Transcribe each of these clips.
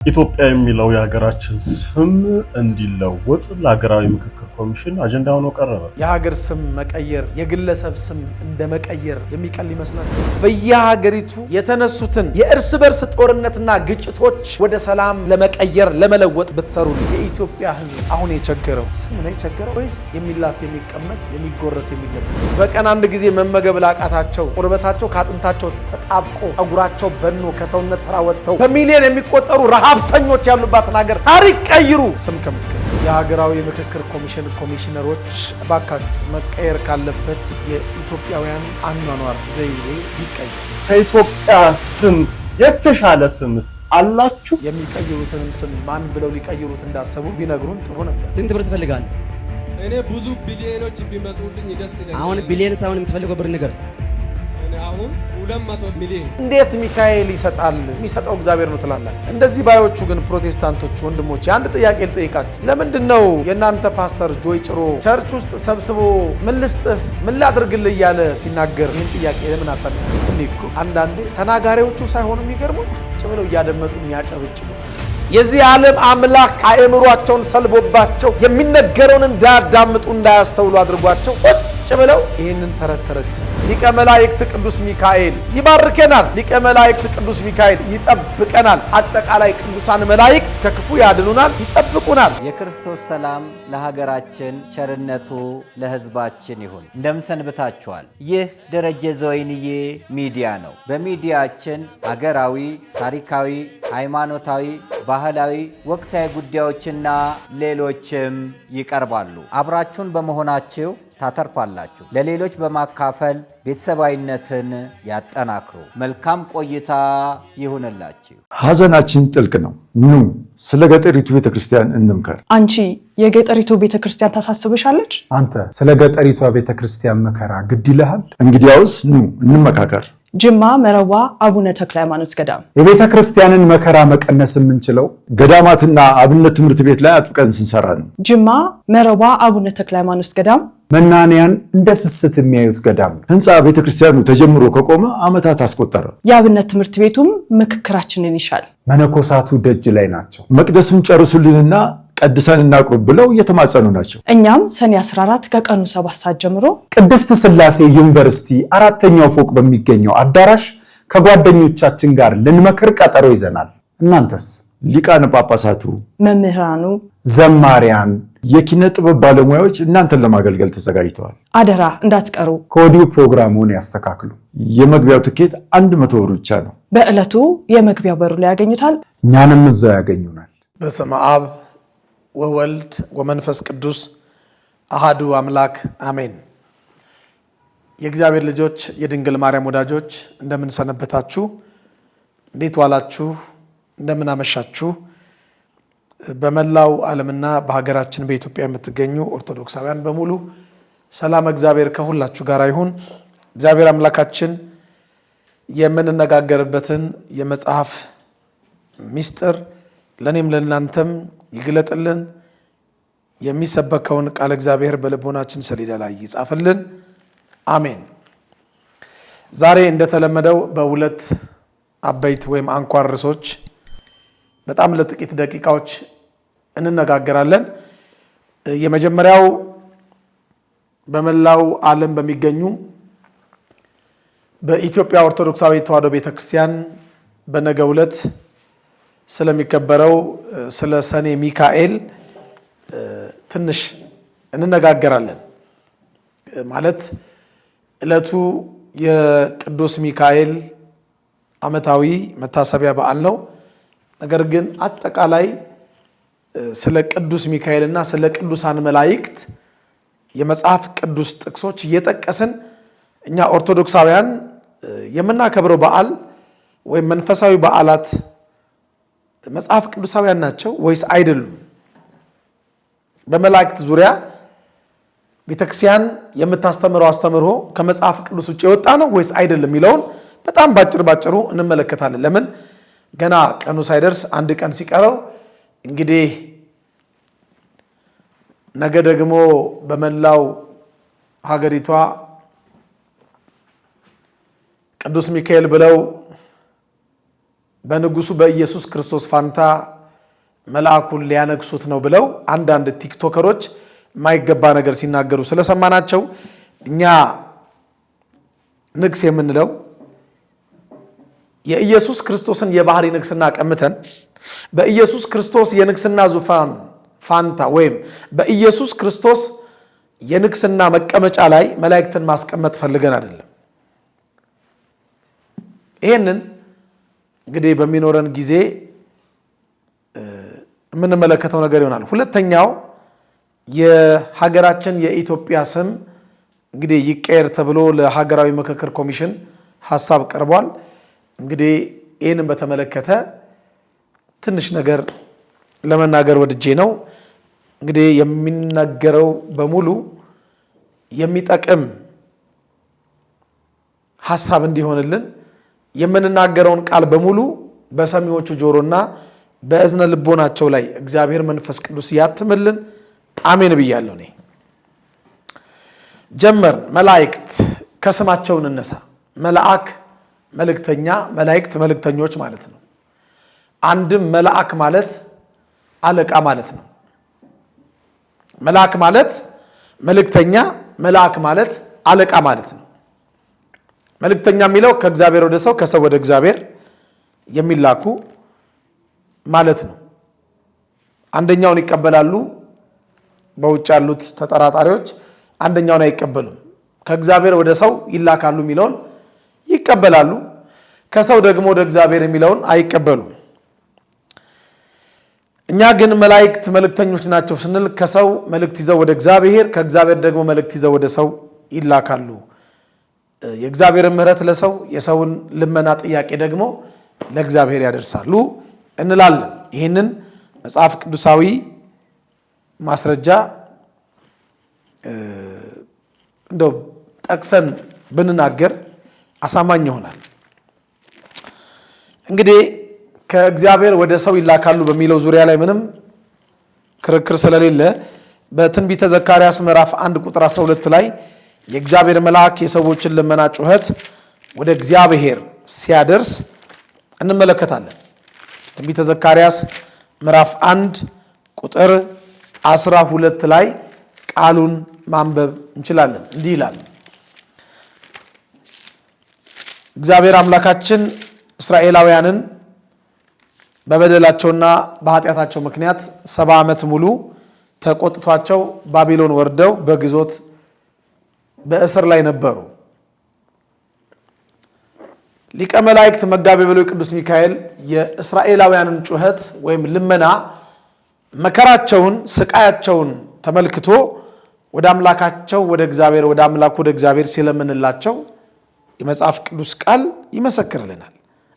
ኢትዮጵያ የሚለው የሀገራችን ስም እንዲለወጥ ለሀገራዊ ምክክር ኮሚሽን አጀንዳ ሆኖ ቀረበ። የሀገር ስም መቀየር የግለሰብ ስም እንደ መቀየር የሚቀል ይመስላችኋል? በየሀገሪቱ የተነሱትን የእርስ በርስ ጦርነትና ግጭቶች ወደ ሰላም ለመቀየር ለመለወጥ ብትሰሩ የኢትዮጵያ ሕዝብ አሁን የቸገረው ስም ነው የቸገረው ወይስ የሚላስ የሚቀመስ የሚጎረስ የሚለበስ? በቀን አንድ ጊዜ መመገብ ላቃታቸው ቁርበታቸው ከአጥንታቸው ተጣብቆ ፀጉራቸው በኖ ከሰውነት ተራ ወጥተው በሚሊዮን የሚቆጠሩ ሀብተኞች ያሉባትን ሀገር ታሪክ ቀይሩ። ስም ከምትቀይሩ የሀገራዊ ምክክር ኮሚሽን ኮሚሽነሮች ባካችሁ መቀየር ካለበት የኢትዮጵያውያን አኗኗር ዘይቤ ቢቀየር። ከኢትዮጵያ ስም የተሻለ ስምስ አላችሁ? የሚቀይሩትንም ስም ማን ብለው ሊቀይሩት እንዳሰቡ ቢነግሩን ጥሩ ነበር። ስንት ብር ትፈልጋለህ? እኔ ብዙ ቢሊዮኖች ቢመጡልኝ ደስ ይለኛል። አሁን ቢሊዮን ሳይሆን የምትፈልገው ብር ንገር። አሁን 200 ሚሊዮን እንዴት ሚካኤል ይሰጣል? የሚሰጠው እግዚአብሔር ነው ትላላችሁ። እንደዚህ ባዮቹ ግን ፕሮቴስታንቶች ወንድሞች አንድ ጥያቄ ልጠይቃችሁ። ለምንድን ነው የእናንተ ፓስተር ጆይ ጭሮ ቸርች ውስጥ ሰብስቦ ምን ልስጥህ ምን ላድርግልህ እያለ ሲናገር ይህን ጥያቄ ለምን አታነሱ? እኔ እኮ አንዳንዴ ተናጋሪዎቹ ሳይሆኑ የሚገርሙት ቁጭ ብለው እያደመጡ የሚያጨበጭቡት የዚህ ዓለም አምላክ አእምሯቸውን ሰልቦባቸው የሚነገረውን እንዳያዳምጡ እንዳያስተውሉ አድርጓቸው ቁጭ ብለው ይህንን ተረት ይሰማሉ። ሊቀ መላእክት ቅዱስ ሚካኤል ይባርከናል። ሊቀ መላእክት ቅዱስ ሚካኤል ይጠብቀናል። አጠቃላይ ቅዱሳን መላእክት ከክፉ ያድኑናል፣ ይጠብቁናል። የክርስቶስ ሰላም ለሀገራችን፣ ቸርነቱ ለሕዝባችን ይሁን። እንደምሰንብታችኋል። ይህ ደረጀ ዘወይንዬ ሚዲያ ነው። በሚዲያችን ሀገራዊ፣ ታሪካዊ፣ ሃይማኖታዊ፣ ባህላዊ፣ ወቅታዊ ጉዳዮችና ሌሎችም ይቀርባሉ። አብራችሁን በመሆናችሁ ታተርፋላችሁ። ለሌሎች በማካፈል ቤተሰባዊነትን ያጠናክሩ። መልካም ቆይታ ይሁንላችሁ። ሐዘናችን ጥልቅ ነው። ኑ ስለ ገጠሪቱ ቤተክርስቲያን እንምከር። አንቺ የገጠሪቱ ቤተክርስቲያን ታሳስብሻለች? አንተ ስለ ገጠሪቷ ቤተክርስቲያን መከራ ግድ ይልሃል? እንግዲያውስ ኑ እንመካከር። ጅማ መረዋ አቡነ ተክለ ሃይማኖት ገዳም። የቤተ ክርስቲያንን መከራ መቀነስ የምንችለው ገዳማትና አብነት ትምህርት ቤት ላይ አጥብቀን ስንሰራ ነው። ጅማ መረዋ አቡነ ተክለ ሃይማኖት ገዳም መናንያን እንደ ስስት የሚያዩት ገዳም ነው። ህንፃ ቤተክርስቲያኑ ተጀምሮ ከቆመ ዓመታት አስቆጠረ። የአብነት ትምህርት ቤቱም ምክክራችንን ይሻል። መነኮሳቱ ደጅ ላይ ናቸው። መቅደሱን ጨርሱልንና ቀድሰን እናቅርብ ብለው እየተማጸኑ ናቸው። እኛም ሰኔ 14 ከቀኑ 7 ሰዓት ጀምሮ ቅድስት ሥላሴ ዩኒቨርሲቲ 4ኛው ፎቅ በሚገኘው አዳራሽ ከጓደኞቻችን ጋር ልንመክር ቀጠሮ ይዘናል። እናንተስ? ሊቃነ ጳጳሳቱ፣ መምህራኑ፣ ዘማሪያን፣ የኪነ ጥበብ ባለሙያዎች እናንተን ለማገልገል ተዘጋጅተዋል። አደራ እንዳትቀሩ። ከወዲሁ ፕሮግራሙን ያስተካክሉ። የመግቢያው ትኬት 100 ብር ብቻ ነው። በዕለቱ የመግቢያው በሩ ላይ ያገኙታል። እኛንም እዛው ያገኙናል። በስመ አብ ወወልድ ወመንፈስ ቅዱስ አሃዱ አምላክ አሜን። የእግዚአብሔር ልጆች የድንግል ማርያም ወዳጆች እንደምን ሰነበታችሁ? እንዴት ዋላችሁ? እንደምን አመሻችሁ? በመላው ዓለምና በሀገራችን በኢትዮጵያ የምትገኙ ኦርቶዶክሳውያን በሙሉ ሰላም እግዚአብሔር ከሁላችሁ ጋር ይሁን። እግዚአብሔር አምላካችን የምንነጋገርበትን የመጽሐፍ ሚስጥር ለኔም ለእናንተም ይግለጥልን። የሚሰበከውን ቃል እግዚአብሔር በልቦናችን ሰሌዳ ላይ ይጻፍልን። አሜን። ዛሬ እንደተለመደው በሁለት አበይት ወይም አንኳር ርዕሶች በጣም ለጥቂት ደቂቃዎች እንነጋገራለን። የመጀመሪያው በመላው ዓለም በሚገኙ በኢትዮጵያ ኦርቶዶክሳዊ ተዋሕዶ ቤተክርስቲያን በነገው ዕለት ስለሚከበረው ስለ ሰኔ ሚካኤል ትንሽ እንነጋገራለን። ማለት ዕለቱ የቅዱስ ሚካኤል ዓመታዊ መታሰቢያ በዓል ነው። ነገር ግን አጠቃላይ ስለ ቅዱስ ሚካኤልና ስለ ቅዱሳን መላእክት የመጽሐፍ ቅዱስ ጥቅሶች እየጠቀስን እኛ ኦርቶዶክሳውያን የምናከብረው በዓል ወይም መንፈሳዊ በዓላት መጽሐፍ ቅዱሳውያን ናቸው ወይስ አይደሉም? በመላእክት ዙሪያ ቤተክርስቲያን የምታስተምረው አስተምህሮ ከመጽሐፍ ቅዱስ ውጭ የወጣ ነው ወይስ አይደለም የሚለውን በጣም ባጭሩ እንመለከታለን። ለምን ገና ቀኑ ሳይደርስ አንድ ቀን ሲቀረው እንግዲህ ነገ ደግሞ በመላው ሀገሪቷ ቅዱስ ሚካኤል ብለው በንጉሱ በኢየሱስ ክርስቶስ ፋንታ መልአኩን ሊያነግሱት ነው ብለው አንዳንድ ቲክቶከሮች ማይገባ ነገር ሲናገሩ ስለሰማናቸው እኛ ንግስ የምንለው የኢየሱስ ክርስቶስን የባህሪ ንግስና ቀምተን በኢየሱስ ክርስቶስ የንግስና ዙፋን ፋንታ ወይም በኢየሱስ ክርስቶስ የንግስና መቀመጫ ላይ መላእክትን ማስቀመጥ ፈልገን አይደለም። ይሄንን እንግዲህ በሚኖረን ጊዜ የምንመለከተው ነገር ይሆናል። ሁለተኛው የሀገራችን የኢትዮጵያ ስም እንግዲህ ይቀየር ተብሎ ለሀገራዊ ምክክር ኮሚሽን ሐሳብ ቀርቧል። እንግዲህ ይሄንን በተመለከተ ትንሽ ነገር ለመናገር ወድጄ ነው። እንግዲህ የሚናገረው በሙሉ የሚጠቅም ሐሳብ እንዲሆንልን የምንናገረውን ቃል በሙሉ በሰሚዎቹ ጆሮና በእዝነ ልቦናቸው ላይ እግዚአብሔር መንፈስ ቅዱስ ያትምልን። አሜን ብያለሁ። እኔ ጀመር መላእክት ከስማቸው እንነሳ። መልአክ መልእክተኛ፣ መላእክት መልእክተኞች ማለት ነው። አንድም መልአክ ማለት አለቃ ማለት ነው። መልአክ ማለት መልእክተኛ፣ መልአክ ማለት አለቃ ማለት ነው። መልእክተኛ የሚለው ከእግዚአብሔር ወደ ሰው ከሰው ወደ እግዚአብሔር የሚላኩ ማለት ነው። አንደኛውን ይቀበላሉ በውጭ ያሉት ተጠራጣሪዎች፣ አንደኛውን አይቀበሉም። ከእግዚአብሔር ወደ ሰው ይላካሉ የሚለውን ይቀበላሉ፣ ከሰው ደግሞ ወደ እግዚአብሔር የሚለውን አይቀበሉም። እኛ ግን መላእክት መልእክተኞች ናቸው ስንል ከሰው መልእክት ይዘው ወደ እግዚአብሔር፣ ከእግዚአብሔር ደግሞ መልእክት ይዘው ወደ ሰው ይላካሉ። የእግዚአብሔርን ምሕረት ለሰው፣ የሰውን ልመና ጥያቄ ደግሞ ለእግዚአብሔር ያደርሳሉ እንላለን። ይህንን መጽሐፍ ቅዱሳዊ ማስረጃ እንደው ጠቅሰን ብንናገር አሳማኝ ይሆናል። እንግዲህ ከእግዚአብሔር ወደ ሰው ይላካሉ በሚለው ዙሪያ ላይ ምንም ክርክር ስለሌለ በትንቢተ ዘካርያስ ምዕራፍ 1 ቁጥር 12 ላይ የእግዚአብሔር መልአክ የሰዎችን ልመና ጩኸት ወደ እግዚአብሔር ሲያደርስ እንመለከታለን። ትንቢተ ዘካርያስ ምዕራፍ 1 ቁጥር 12 ላይ ቃሉን ማንበብ እንችላለን። እንዲህ ይላል። እግዚአብሔር አምላካችን እስራኤላውያንን በበደላቸውና በኃጢአታቸው ምክንያት 70 ዓመት ሙሉ ተቆጥቷቸው ባቢሎን ወርደው በግዞት በእስር ላይ ነበሩ። ሊቀ መላእክት መጋቤ ብሉይ ቅዱስ ሚካኤል የእስራኤላውያንን ጩኸት ወይም ልመና መከራቸውን፣ ስቃያቸውን ተመልክቶ ወደ አምላካቸው ወደ እግዚአብሔር ወደ አምላኩ ወደ እግዚአብሔር ሲለምንላቸው የመጽሐፍ ቅዱስ ቃል ይመሰክርልናል።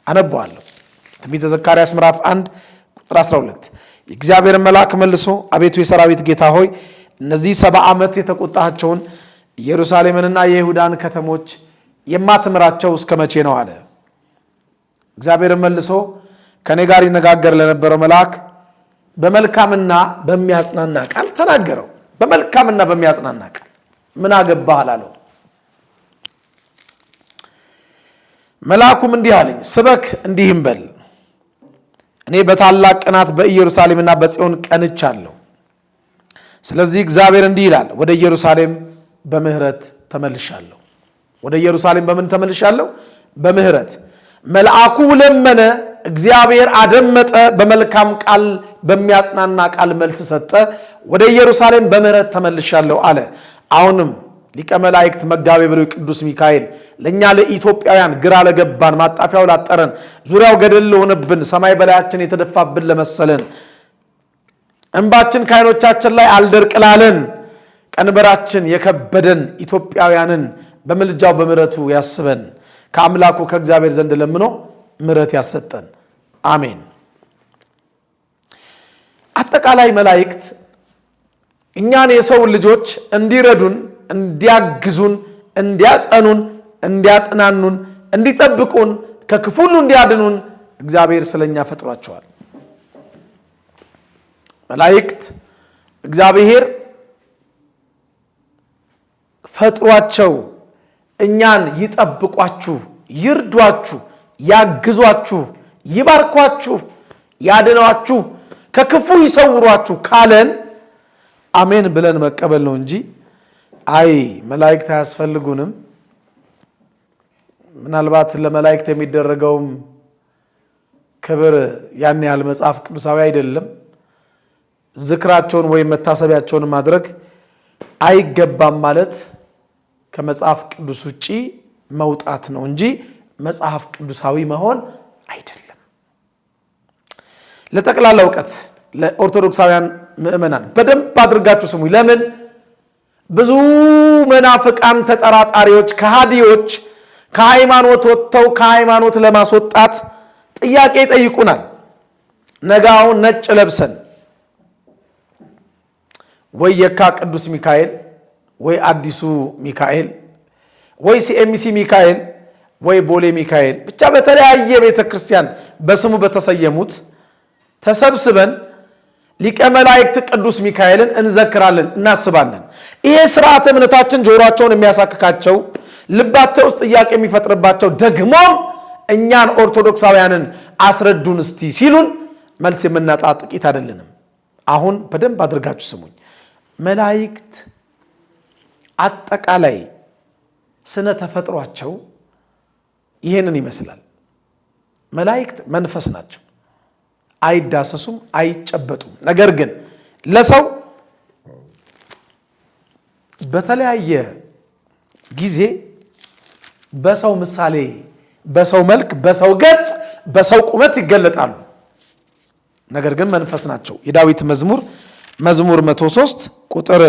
አነበዋለሁ። ትንቢተ ዘካርያስ ምዕራፍ 1 ቁጥር 12 የእግዚአብሔር መልአክ መልሶ አቤቱ የሰራዊት ጌታ ሆይ እነዚህ 70 ዓመት የተቆጣቸውን ኢየሩሳሌምንና የይሁዳን ከተሞች የማትምራቸው እስከ መቼ ነው አለ። እግዚአብሔር መልሶ ከኔ ጋር ይነጋገር ለነበረው መልአክ በመልካምና በሚያጽናና ቃል ተናገረው። በመልካምና በሚያጽናና ቃል ምን አገባህ አላለው። መልአኩም እንዲህ አለኝ፣ ስበክ እንዲህም በል እኔ በታላቅ ቅናት በኢየሩሳሌምና በጽዮን ቀንቻለሁ። ስለዚህ እግዚአብሔር እንዲህ ይላል፣ ወደ ኢየሩሳሌም በምህረት ተመልሻለሁ። ወደ ኢየሩሳሌም በምን ተመልሻለሁ? በምህረት። መልአኩ ለመነ፣ እግዚአብሔር አደመጠ፣ በመልካም ቃል በሚያጽናና ቃል መልስ ሰጠ። ወደ ኢየሩሳሌም በምህረት ተመልሻለሁ አለ። አሁንም ሊቀ መላእክት መጋቤ ብሉይ ቅዱስ ሚካኤል ለእኛ ለኢትዮጵያውያን ግራ ለገባን፣ ማጣፊያው ላጠረን፣ ዙሪያው ገደል ለሆነብን፣ ሰማይ በላያችን የተደፋብን ለመሰለን፣ እንባችን ከዓይኖቻችን ላይ አልደርቅ ላለን፣ ቀንበራችን የከበደን ኢትዮጵያውያንን በምልጃው በምህረቱ ያስበን፣ ከአምላኩ ከእግዚአብሔር ዘንድ ለምኖ ምህረት ያሰጠን። አሜን። አጠቃላይ መላእክት እኛን የሰውን ልጆች እንዲረዱን፣ እንዲያግዙን፣ እንዲያጸኑን፣ እንዲያጽናኑን፣ እንዲጠብቁን፣ ከክፉ ሁሉ እንዲያድኑን እግዚአብሔር ስለኛ ፈጥሯቸዋል። መላእክት እግዚአብሔር ፈጥሯቸው እኛን ይጠብቋችሁ፣ ይርዷችሁ፣ ያግዟችሁ፣ ይባርኳችሁ፣ ያድኗችሁ፣ ከክፉ ይሰውሯችሁ ካለን አሜን ብለን መቀበል ነው እንጂ አይ መላእክት አያስፈልጉንም። ምናልባት ለመላእክት የሚደረገውም ክብር ያን ያህል መጽሐፍ ቅዱሳዊ አይደለም። ዝክራቸውን ወይም መታሰቢያቸውን ማድረግ አይገባም ማለት ከመጽሐፍ ቅዱስ ውጪ መውጣት ነው እንጂ መጽሐፍ ቅዱሳዊ መሆን አይደለም። ለጠቅላላ እውቀት ለኦርቶዶክሳውያን ምእመናን በደንብ አድርጋችሁ ስሙኝ። ለምን ብዙ መናፍቃን ተጠራጣሪዎች ከሃዲዎች ከሃይማኖት ወጥተው ከሃይማኖት ለማስወጣት ጥያቄ ይጠይቁናል። ነገ አሁን ነጭ ለብሰን ወይ የካ ቅዱስ ሚካኤል ወይ አዲሱ ሚካኤል ወይ ሲኤምሲ ሚካኤል ወይ ቦሌ ሚካኤል ብቻ በተለያየ ቤተክርስቲያን በስሙ በተሰየሙት ተሰብስበን ሊቀ መላእክት ቅዱስ ሚካኤልን እንዘክራለን፣ እናስባለን። ይሄ ስርዓተ እምነታችን ጆሮአቸውን የሚያሳክካቸው ልባቸው ውስጥ ጥያቄ የሚፈጥርባቸው ደግሞም እኛን ኦርቶዶክሳውያንን አስረዱን እስቲ ሲሉን መልስ የምናጣ ጥቂት አይደለንም። አሁን በደንብ አድርጋችሁ ስሙኝ። መላእክት አጠቃላይ ስነ ተፈጥሯቸው ይሄንን ይመስላል። መላእክት መንፈስ ናቸው። አይዳሰሱም፣ አይጨበጡም። ነገር ግን ለሰው በተለያየ ጊዜ በሰው ምሳሌ፣ በሰው መልክ፣ በሰው ገጽ፣ በሰው ቁመት ይገለጣሉ። ነገር ግን መንፈስ ናቸው። የዳዊት መዝሙር 103 ቁጥር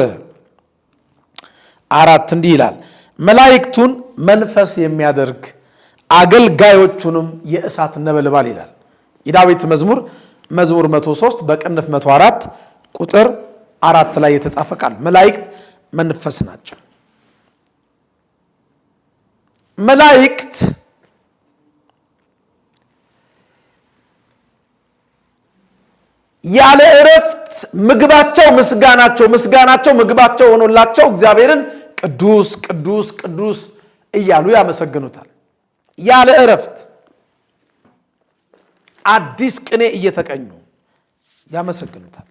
4 እንዲህ ይላል፣ መላእክቱን መንፈስ የሚያደርግ አገልጋዮቹንም የእሳት ነበልባል ይላል። የዳዊት መዝሙር 103 በቅንፍ 104 ቁጥር 4 ላይ የተጻፈ ቃል። መላእክት መንፈስ ናቸው። መላእክት ያለ እረፍት ምግባቸው ምስጋናቸው ምግባቸው ሆኖላቸው እግዚአብሔርን ቅዱስ ቅዱስ ቅዱስ እያሉ ያመሰግኑታል። ያለ እረፍት አዲስ ቅኔ እየተቀኙ ያመሰግኑታል።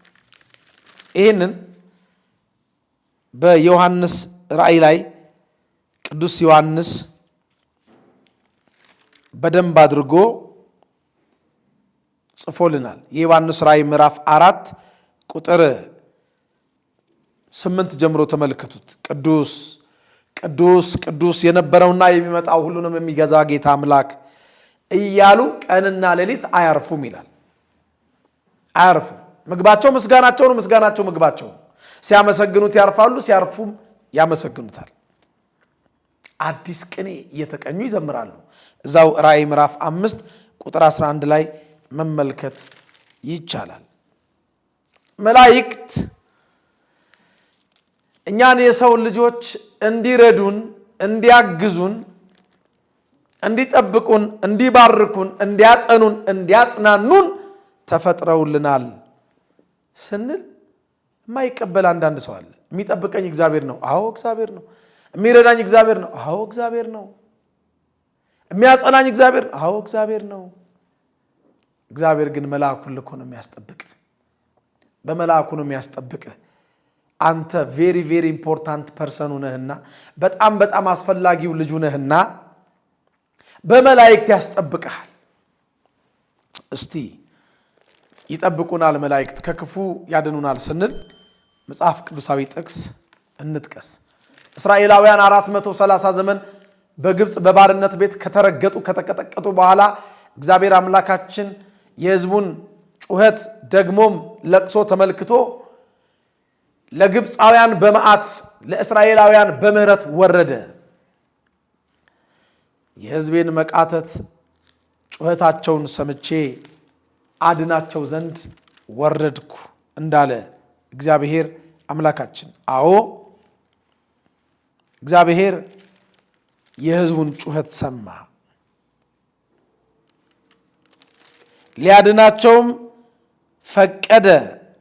ይህንን በዮሐንስ ራእይ ላይ ቅዱስ ዮሐንስ በደንብ አድርጎ ጽፎልናል። የዮሐንስ ራእይ ምዕራፍ 4 ቁጥር 8 ጀምሮ ተመልከቱት። ቅዱስ ቅዱስ ቅዱስ የነበረውና የሚመጣው ሁሉንም የሚገዛ ጌታ አምላክ እያሉ ቀንና ሌሊት አያርፉም ይላል። አያርፉም። ምግባቸው ምስጋናቸው ነው፣ ምስጋናቸው ምግባቸው ነው። ሲያመሰግኑት ያርፋሉ፣ ሲያርፉም ያመሰግኑታል። አዲስ ቅኔ እየተቀኙ ይዘምራሉ። እዛው ራእይ ምዕራፍ 5 ቁጥር 11 ላይ መመልከት ይቻላል። መላእክት እኛን የሰው ልጆች እንዲረዱን፣ እንዲያግዙን፣ እንዲጠብቁን፣ እንዲባርኩን፣ እንዲያጸኑን፣ እንዲያጽናኑን ተፈጥረውልናል ስንል የማይቀበል አንዳንድ ሰው አለ። የሚጠብቀኝ እግዚአብሔር ነው። አዎ እግዚአብሔር ነው። የሚረዳኝ እግዚአብሔር ነው። አዎ እግዚአብሔር ነው። የሚያጸናኝ እግዚአብሔር ነው። አዎ እግዚአብሔር ነው። እግዚአብሔር ግን መልአኩን ልኮ ነው የሚያስጠብቅ። በመልአኩ ነው የሚያስጠብቅ። አንተ ቬሪ ቬሪ ኢምፖርታንት ፐርሰኑ ነህና፣ በጣም በጣም አስፈላጊው ልጁ ነህና በመላእክት ያስጠብቅሃል። እስቲ ይጠብቁናል መላእክት ከክፉ ያድኑናል ስንል መጽሐፍ ቅዱሳዊ ጥቅስ እንጥቀስ። እስራኤላውያን 430 ዘመን በግብፅ በባርነት ቤት ከተረገጡ ከተቀጠቀጡ በኋላ እግዚአብሔር አምላካችን የሕዝቡን ጩኸት ደግሞም ለቅሶ ተመልክቶ ለግብፃውያን በመዓት ለእስራኤላውያን በምህረት ወረደ። የሕዝቤን መቃተት ጩኸታቸውን ሰምቼ አድናቸው ዘንድ ወረድኩ እንዳለ እግዚአብሔር አምላካችን። አዎ እግዚአብሔር የሕዝቡን ጩኸት ሰማ፣ ሊያድናቸውም ፈቀደ፣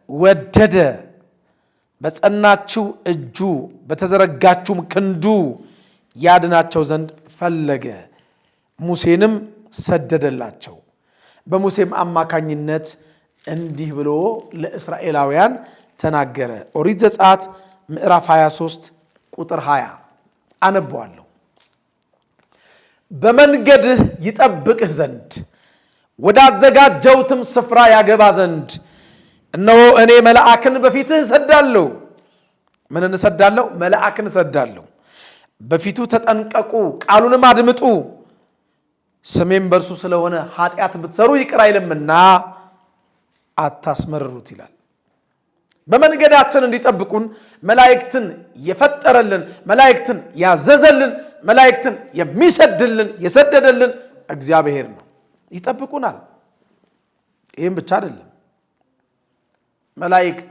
ወደደ። በጸናችው እጁ በተዘረጋችውም ክንዱ ያድናቸው ዘንድ ፈለገ። ሙሴንም ሰደደላቸው። በሙሴም አማካኝነት እንዲህ ብሎ ለእስራኤላውያን ተናገረ። ኦሪት ዘጸአት ምዕራፍ 23 ቁጥር 20 አነበዋለሁ። በመንገድህ ይጠብቅህ ዘንድ ወዳዘጋጀሁትም ስፍራ ያገባ ዘንድ እነሆ እኔ መልአክን በፊትህ እሰዳለሁ። ምንን እሰዳለሁ? መልአክን እሰዳለሁ። በፊቱ ተጠንቀቁ፣ ቃሉንም አድምጡ። ስሜም በእርሱ ስለሆነ ኃጢአት ብትሰሩ ይቅር አይልምና አታስመርሩት ይላል። በመንገዳችን እንዲጠብቁን መላእክትን የፈጠረልን፣ መላእክትን ያዘዘልን፣ መላእክትን የሚሰድልን የሰደደልን እግዚአብሔር ነው። ይጠብቁናል። ይህም ብቻ አይደለም፣ መላእክት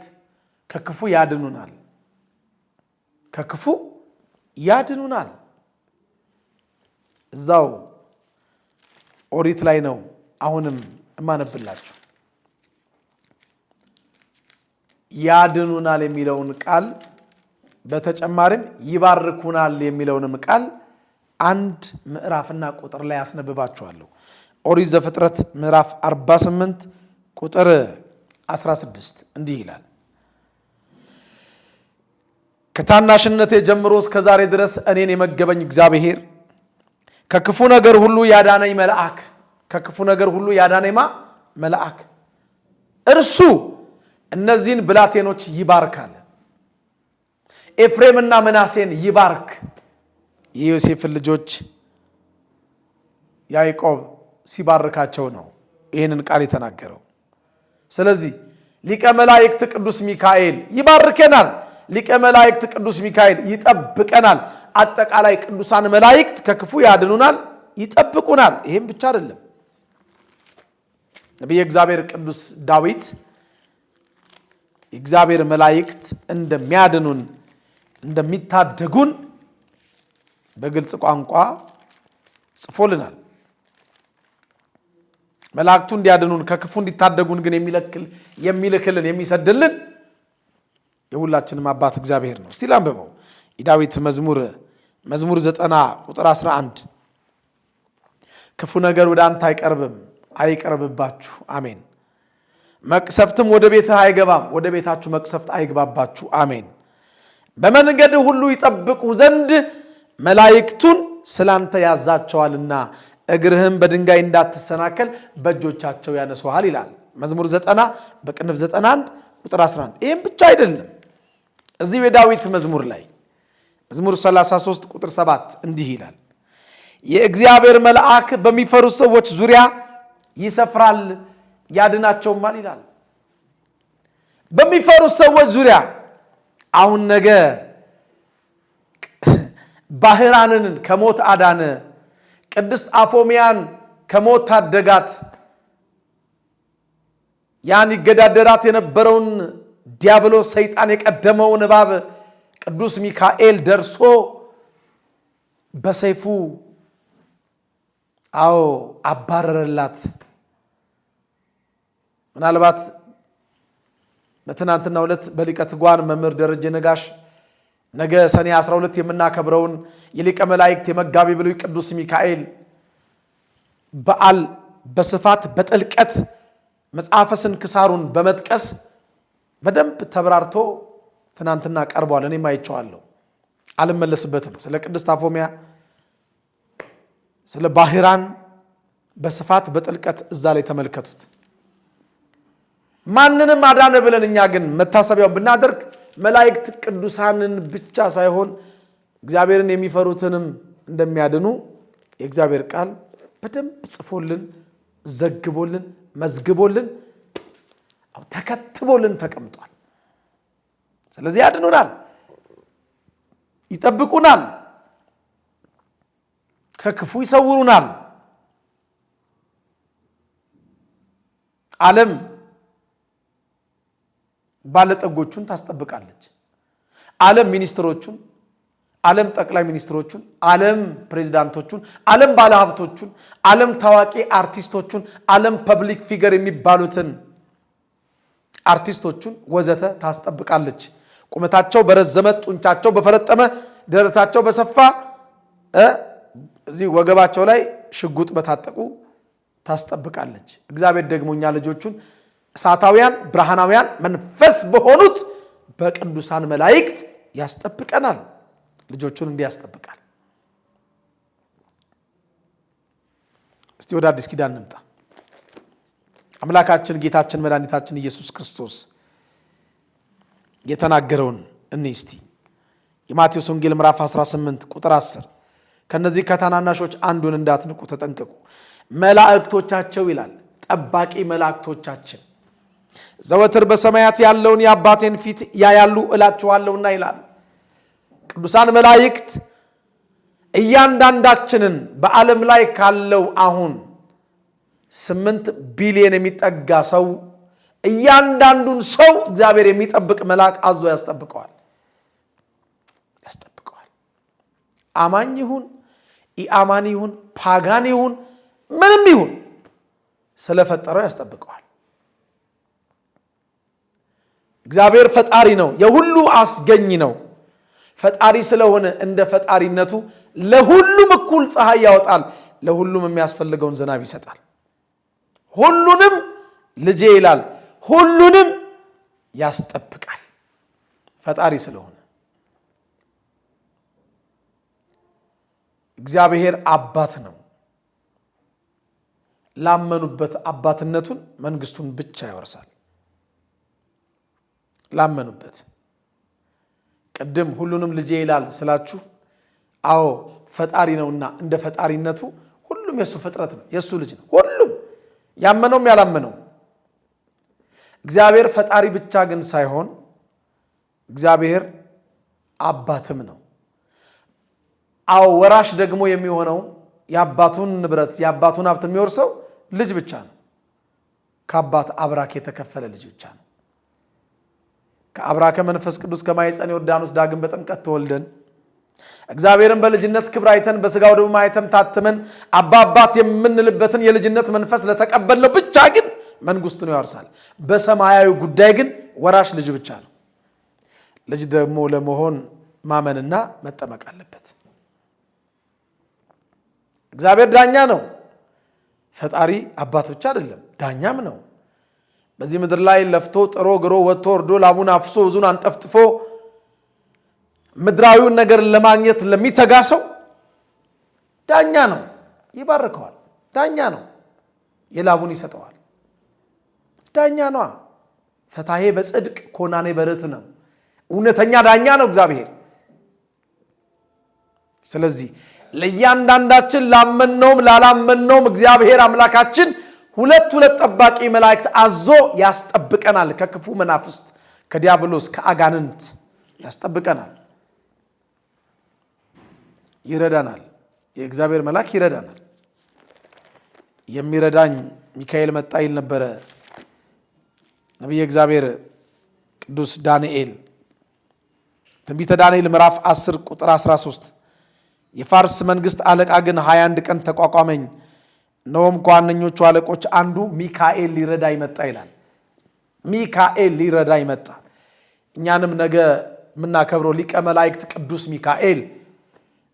ከክፉ ያድኑናል። ከክፉ ያድኑናል። እዛው ኦሪት ላይ ነው አሁንም እማነብላችሁ። ያድኑናል የሚለውን ቃል በተጨማሪም ይባርኩናል የሚለውንም ቃል አንድ ምዕራፍና ቁጥር ላይ ያስነብባችኋለሁ። ኦሪት ዘፍጥረት ምዕራፍ 48 ቁጥር 16 እንዲህ ይላል። ከታናሽነቴ ጀምሮ እስከ ዛሬ ድረስ እኔን የመገበኝ እግዚአብሔር ከክፉ ነገር ሁሉ ያዳነኝ መልአክ፣ ከክፉ ነገር ሁሉ ያዳነኝ መልአክ እርሱ እነዚህን ብላቴኖች ይባርካል። ኤፍሬምና ምናሴን ይባርክ። የዮሴፍን ልጆች ያዕቆብ ሲባርካቸው ነው ይህንን ቃል የተናገረው። ስለዚህ ሊቀ መላእክት ቅዱስ ሚካኤል ይባርከናል። ሊቀ መላእክት ቅዱስ ሚካኤል ይጠብቀናል። አጠቃላይ ቅዱሳን መላእክት ከክፉ ያድኑናል፣ ይጠብቁናል። ይህም ብቻ አይደለም። ነቢየ እግዚአብሔር ቅዱስ ዳዊት የእግዚአብሔር መላእክት እንደሚያድኑን እንደሚታደጉን በግልጽ ቋንቋ ጽፎልናል። መላእክቱ እንዲያድኑን ከክፉ እንዲታደጉን ግን የሚልክልን የሚሰድልን የሁላችንም አባት እግዚአብሔር ነው። እስቲ ላንብበው። የዳዊት መዝሙር 90 ቁጥር 11 ክፉ ነገር ወደ አንተ አይቀርብም፣ አይቀርብባችሁ። አሜን። መቅሰፍትም ወደ ቤትህ አይገባም፣ ወደ ቤታችሁ መቅሰፍት አይግባባችሁ። አሜን። በመንገድ ሁሉ ይጠብቁ ዘንድ መላእክቱን ስላንተ ያዛቸዋልና እግርህም በድንጋይ እንዳትሰናከል በእጆቻቸው ያነሱሃል ይላል። መዝሙር 90 በቅንፍ 91 ቁጥር 11። ይህም ብቻ አይደለም። እዚህ የዳዊት መዝሙር ላይ መዝሙር 33 ቁጥር 7 እንዲህ ይላል፣ የእግዚአብሔር መልአክ በሚፈሩት ሰዎች ዙሪያ ይሰፍራል ያድናቸውማል ይላል። በሚፈሩት ሰዎች ዙሪያ አሁን ነገ ባህራንን ከሞት አዳነ፣ ቅድስት አፎሚያን ከሞት ታደጋት፣ ያን ይገዳደራት የነበረውን ዲያብሎስ ሰይጣን የቀደመውን እባብ ቅዱስ ሚካኤል ደርሶ በሰይፉ አባረረላት። ምናልባት በትናንትናው ዕለት በሊቀ ትጉሃን መምህር ደረጀ ነጋሽ ነገ ሰኔ 12 የምናከብረውን የሊቀ መላእክት የመጋቢ ብሉይ ቅዱስ ሚካኤል በዓል በስፋት በጥልቀት መጽሐፈ ስንክሳሩን በመጥቀስ በደንብ ተብራርቶ ትናንትና ቀርቧል። እኔም አይቼዋለሁ፣ አልመለስበትም። ስለ ቅድስት አፎሚያ ስለ ባህራን በስፋት በጥልቀት እዛ ላይ ተመልከቱት። ማንንም አዳነ ብለን እኛ ግን መታሰቢያውን ብናደርግ መላእክት ቅዱሳንን ብቻ ሳይሆን እግዚአብሔርን የሚፈሩትንም እንደሚያድኑ የእግዚአብሔር ቃል በደንብ ጽፎልን ዘግቦልን መዝግቦልን ተከትቦልን ተቀምጧል። ስለዚህ ያድኑናል፣ ይጠብቁናል፣ ከክፉ ይሰውሩናል። ዓለም ባለጠጎቹን ታስጠብቃለች። ዓለም ሚኒስትሮቹን፣ ዓለም ጠቅላይ ሚኒስትሮቹን፣ ዓለም ፕሬዝዳንቶቹን፣ ዓለም ባለሀብቶቹን፣ ዓለም ታዋቂ አርቲስቶቹን፣ ዓለም ፐብሊክ ፊገር የሚባሉትን አርቲስቶቹን ወዘተ ታስጠብቃለች። ቁመታቸው በረዘመ፣ ጡንቻቸው በፈረጠመ፣ ደረታቸው በሰፋ፣ እዚህ ወገባቸው ላይ ሽጉጥ በታጠቁ ታስጠብቃለች። እግዚአብሔር ደግሞ እኛ ልጆቹን እሳታውያን ብርሃናውያን መንፈስ በሆኑት በቅዱሳን መላእክት ያስጠብቀናል። ልጆቹን እንዲያስጠብቃል። እስቲ ወደ አዲስ ኪዳን እንምጣ። አምላካችን ጌታችን መድኃኒታችን ኢየሱስ ክርስቶስ የተናገረውን እስቲ የማቴዎስ ወንጌል ምዕራፍ 18 ቁጥር 10 ከነዚህ ከታናናሾች አንዱን እንዳትንቁ ተጠንቀቁ፣ መላእክቶቻቸው ይላል ጠባቂ መላእክቶቻችን ዘወትር በሰማያት ያለውን የአባቴን ፊት ያያሉ እላችኋለሁና ይላል። ቅዱሳን መላእክት እያንዳንዳችንን በዓለም ላይ ካለው አሁን 8 ቢሊዮን የሚጠጋ ሰው እያንዳንዱን ሰው እግዚአብሔር የሚጠብቅ መልአክ አዞ ያስጠብቀዋል። አማኝ ይሁን ኢአማኒ ይሁን ፓጋን ይሁን ምንም ይሁን ስለፈጠረው ያስጠብቀዋል። እግዚአብሔር ፈጣሪ ነው፣ የሁሉ አስገኝ ነው። ፈጣሪ ስለሆነ እንደ ፈጣሪነቱ ለሁሉም እኩል ፀሐይ ያወጣል፣ ለሁሉም የሚያስፈልገውን ዝናብ ይሰጣል። ሁሉንም ልጄ ይላል፣ ሁሉንም ያስጠብቃል ፈጣሪ ስለሆነ። እግዚአብሔር አባት ነው። ላመኑበት አባትነቱን መንግስቱን ብቻ ያወርሳል። ላመኑበት ቅድም ሁሉንም ልጄ ይላል ስላችሁ፣ አዎ ፈጣሪ ነውና እንደ ፈጣሪነቱ ሁሉም የሱ ፍጥረት ነው፣ የሱ ልጅ ነው። ሁሉም ያመነውም ያላመነው። እግዚአብሔር ፈጣሪ ብቻ ግን ሳይሆን እግዚአብሔር አባትም ነው። አዎ ወራሽ ደግሞ የሚሆነው የአባቱን ንብረት የአባቱን ሀብት የሚወርሰው ልጅ ብቻ ነው። ከአባት አብራክ የተከፈለ ልጅ ብቻ ነው። ከአብራከ መንፈስ ቅዱስ ከማኅፀነ ዮርዳኖስ ዳግም በጥምቀት ተወልደን እግዚአብሔርን በልጅነት ክብር አይተን በሥጋው ደሙ ማኅተም ታትመን አባት የምንልበትን የልጅነት መንፈስ ለተቀበልነው ብቻ ግን መንግስቱን ያወርሳል። በሰማያዊ ጉዳይ ግን ወራሽ ልጅ ብቻ ነው። ልጅ ደግሞ ለመሆን ማመንና መጠመቅ አለበት። እግዚአብሔር ዳኛ ነው። ፈጣሪ አባት ብቻ አይደለም፣ ዳኛም ነው። በዚህ ምድር ላይ ለፍቶ ጥሮ ግሮ ወጥቶ ወርዶ ላቡን አፍሶ ወዙን አንጠፍጥፎ ምድራዊውን ነገር ለማግኘት ለሚተጋ ሰው ዳኛ ነው። ይባርከዋል። ዳኛ ነው። የላቡን ይሰጠዋል። ዳኛ ነው። ፈታሄ በጽድቅ ኮናኔ በርት ነው። እውነተኛ ዳኛ ነው እግዚአብሔር። ስለዚህ ለእያንዳንዳችን ላመነውም ላላመነውም እግዚአብሔር አምላካችን ሁለት ጠባቂ መላእክት አዞ ያስጠብቀናል። ከክፉ መናፍስት ከዲያብሎስ ከአጋንንት ያስጠብቀናል፣ ይረዳናል። የእግዚአብሔር መልአክ ይረዳናል። የሚረዳኝ ሚካኤል መጣ ይል ነበረ ነቢየ እግዚአብሔር ቅዱስ ዳንኤል። ትንቢተ ዳንኤል ምዕራፍ 10 ቁጥር 13 የፋርስ መንግስት አለቃ ግን 21 ቀን ተቋቋመኝ፣ እነሆም ከዋነኞቹ አለቆች አንዱ ሚካኤል ሊረዳ ይመጣ ይላል። ሚካኤል ሊረዳ ይመጣ። እኛንም ነገ የምናከብረው ሊቀ መላእክት ቅዱስ ሚካኤል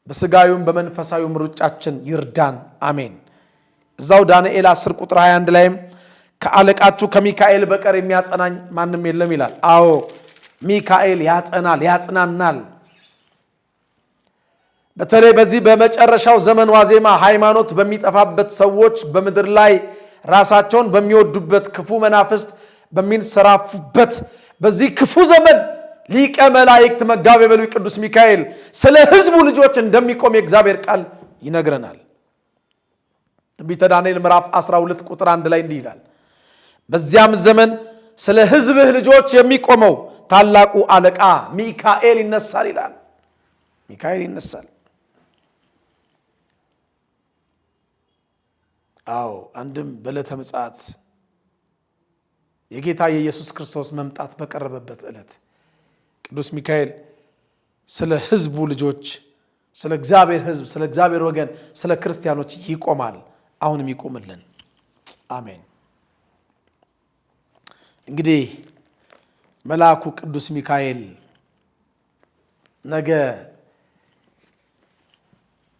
በስጋዩም በመንፈሳዊም ሩጫችን ይርዳን፣ አሜን። እዛው ዳንኤል 10 ቁጥር 21 ላይም ከአለቃችሁ ከሚካኤል በቀር የሚያጸናኝ ማንም የለም ይላል። አዎ ሚካኤል ያጸናል፣ ያጽናናል። በተለይ በዚህ በመጨረሻው ዘመን ዋዜማ ሃይማኖት በሚጠፋበት ሰዎች በምድር ላይ ራሳቸውን በሚወዱበት ክፉ መናፍስት በሚንሰራፉበት በዚህ ክፉ ዘመን ሊቀ መላእክት መጋቤ ብሉይ ቅዱስ ሚካኤል ስለ ሕዝቡ ልጆች እንደሚቆም የእግዚአብሔር ቃል ይነግረናል። ትንቢተ ዳንኤል ምዕራፍ 12 ቁጥር 1 ላይ እንዲህ ይላል፣ በዚያም ዘመን ስለ ሕዝብህ ልጆች የሚቆመው ታላቁ አለቃ ሚካኤል ይነሳል ይላል። ሚካኤል ይነሳል። አዎ አንድም በዕለተ ምጽአት የጌታ የኢየሱስ ክርስቶስ መምጣት በቀረበበት ዕለት ቅዱስ ሚካኤል ስለ ሕዝቡ ልጆች፣ ስለ እግዚአብሔር ሕዝብ፣ ስለ እግዚአብሔር ወገን፣ ስለ ክርስቲያኖች ይቆማል። አሁንም ይቆምልን፣ አሜን። እንግዲህ መልአኩ ቅዱስ ሚካኤል ነገ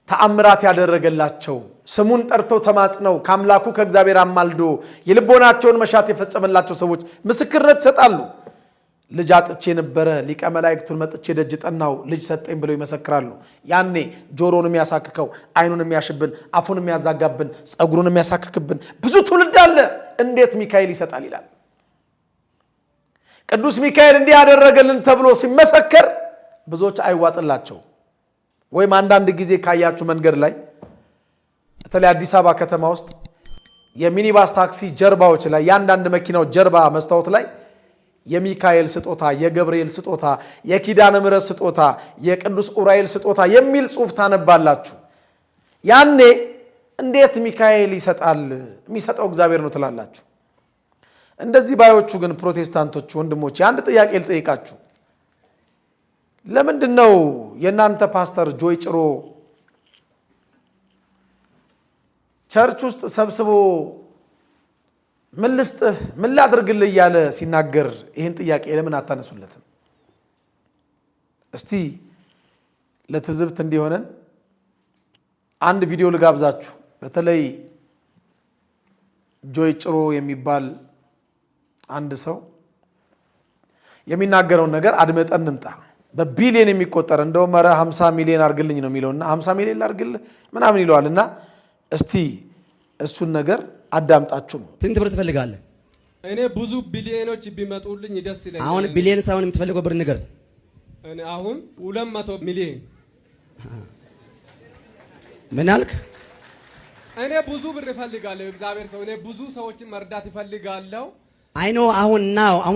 ተአምራት ያደረገላቸው ስሙን ጠርተው ተማጽነው ካምላኩ ከእግዚአብሔር አማልዶ የልቦናቸውን መሻት የፈጸመላቸው ሰዎች ምስክርነት ይሰጣሉ። ልጅ አጥቼ ነበረ ሊቀ መላእክቱን መጥቼ ደጅ ጠናው ልጅ ሰጠኝ ብለው ይመሰክራሉ። ያኔ ጆሮን የሚያሳክከው አይኑን የሚያሽብን አፉን የሚያዛጋብን ጸጉሩን የሚያሳክክብን ብዙ ትውልድ አለ። እንዴት ሚካኤል ይሰጣል ይላል። ቅዱስ ሚካኤል እንዲህ ያደረገልን ተብሎ ሲመሰከር ብዙዎች አይዋጥላቸው። ወይም አንዳንድ ጊዜ ካያችሁ መንገድ ላይ በተለይ አዲስ አበባ ከተማ ውስጥ የሚኒባስ ታክሲ ጀርባዎች ላይ ያንዳንድ መኪናው ጀርባ መስታወት ላይ የሚካኤል ስጦታ፣ የገብርኤል ስጦታ፣ የኪዳነ ምሕረት ስጦታ፣ የቅዱስ ኡራኤል ስጦታ የሚል ጽሑፍ ታነባላችሁ። ያኔ እንዴት ሚካኤል ይሰጣል? የሚሰጠው እግዚአብሔር ነው ትላላችሁ። እንደዚህ ባዮቹ ግን ፕሮቴስታንቶች ወንድሞች አንድ ጥያቄ ልጠይቃችሁ። ለምንድን ነው የእናንተ ፓስተር ጆይ ጭሮ ቸርች ውስጥ ሰብስቦ ምን ልስጥህ ምን ላድርግልህ እያለ ሲናገር ይህን ጥያቄ ለምን አታነሱለትም? እስቲ ለትዝብት እንዲሆነን አንድ ቪዲዮ ልጋብዛችሁ። በተለይ ጆይ ጭሮ የሚባል አንድ ሰው የሚናገረውን ነገር አድመጠን እንምጣ። በቢሊየን የሚቆጠር እንደውም ኧረ 50 ሚሊዮን አርግልኝ ነው የሚለውና 50 ሚሊዮን ላርግልህ ምናምን ይለዋልና እስቲ እሱን ነገር አዳምጣችሁ ነው። ስንት ብር ትፈልጋለህ? እኔ ብዙ ቢሊዮኖች ቢመጡልኝ ደስ ይለኛል። አሁን ቢሊየን ሳይሆን የምትፈልገው ብር ንገር። እኔ አሁን 200 ሚሊዮን። ምን አልክ? እኔ ብዙ ብር እፈልጋለሁ። እግዚአብሔር ሰው እኔ ብዙ ሰዎችን መርዳት እፈልጋለሁ። አይኖ አሁን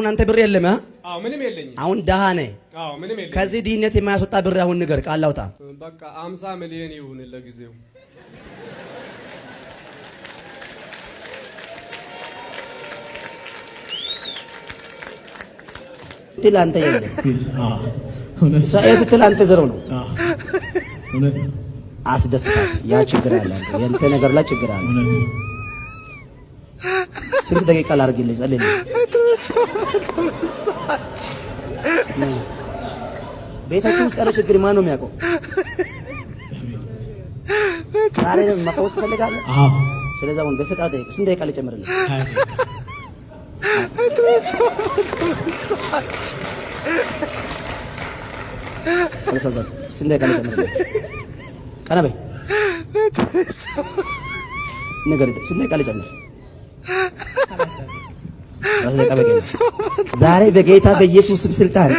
አንተ ብር የለም? አዎ ምንም የለኝም። አሁን ደሃ ነህ። አዎ ምንም የለኝም። ከዚህ ድህነት የማያስወጣ ብር አሁን ንገር፣ ቃል አውጣ። በቃ 50 ሚሊዮን ይሁን ለጊዜው። ስትል አንተ የለም ስትል አንተ ዘረው ነው አስደስታት። ያ ችግር አለ የእንተ ነገር ላይ ችግር አለ። ስንት ደቂቃ ላድርግልህ? ጸልልኝ። ቤታችን ውስጥ ያለው ችግር ማን ነው የሚያውቀው? ዛሬ መፈወስ ትፈልጋለህ? ስለዚህ አሁን በፍቃድ ጠይቅ። ስንት ደቂቃ ልጨምርልህ? ስንት ደቂቃ ልጨምርልህ? ቀና በይ ነገር ስንት ደቂቃ ልጨምር? ዛሬ በጌታ በኢየሱስ ስም ስልጣን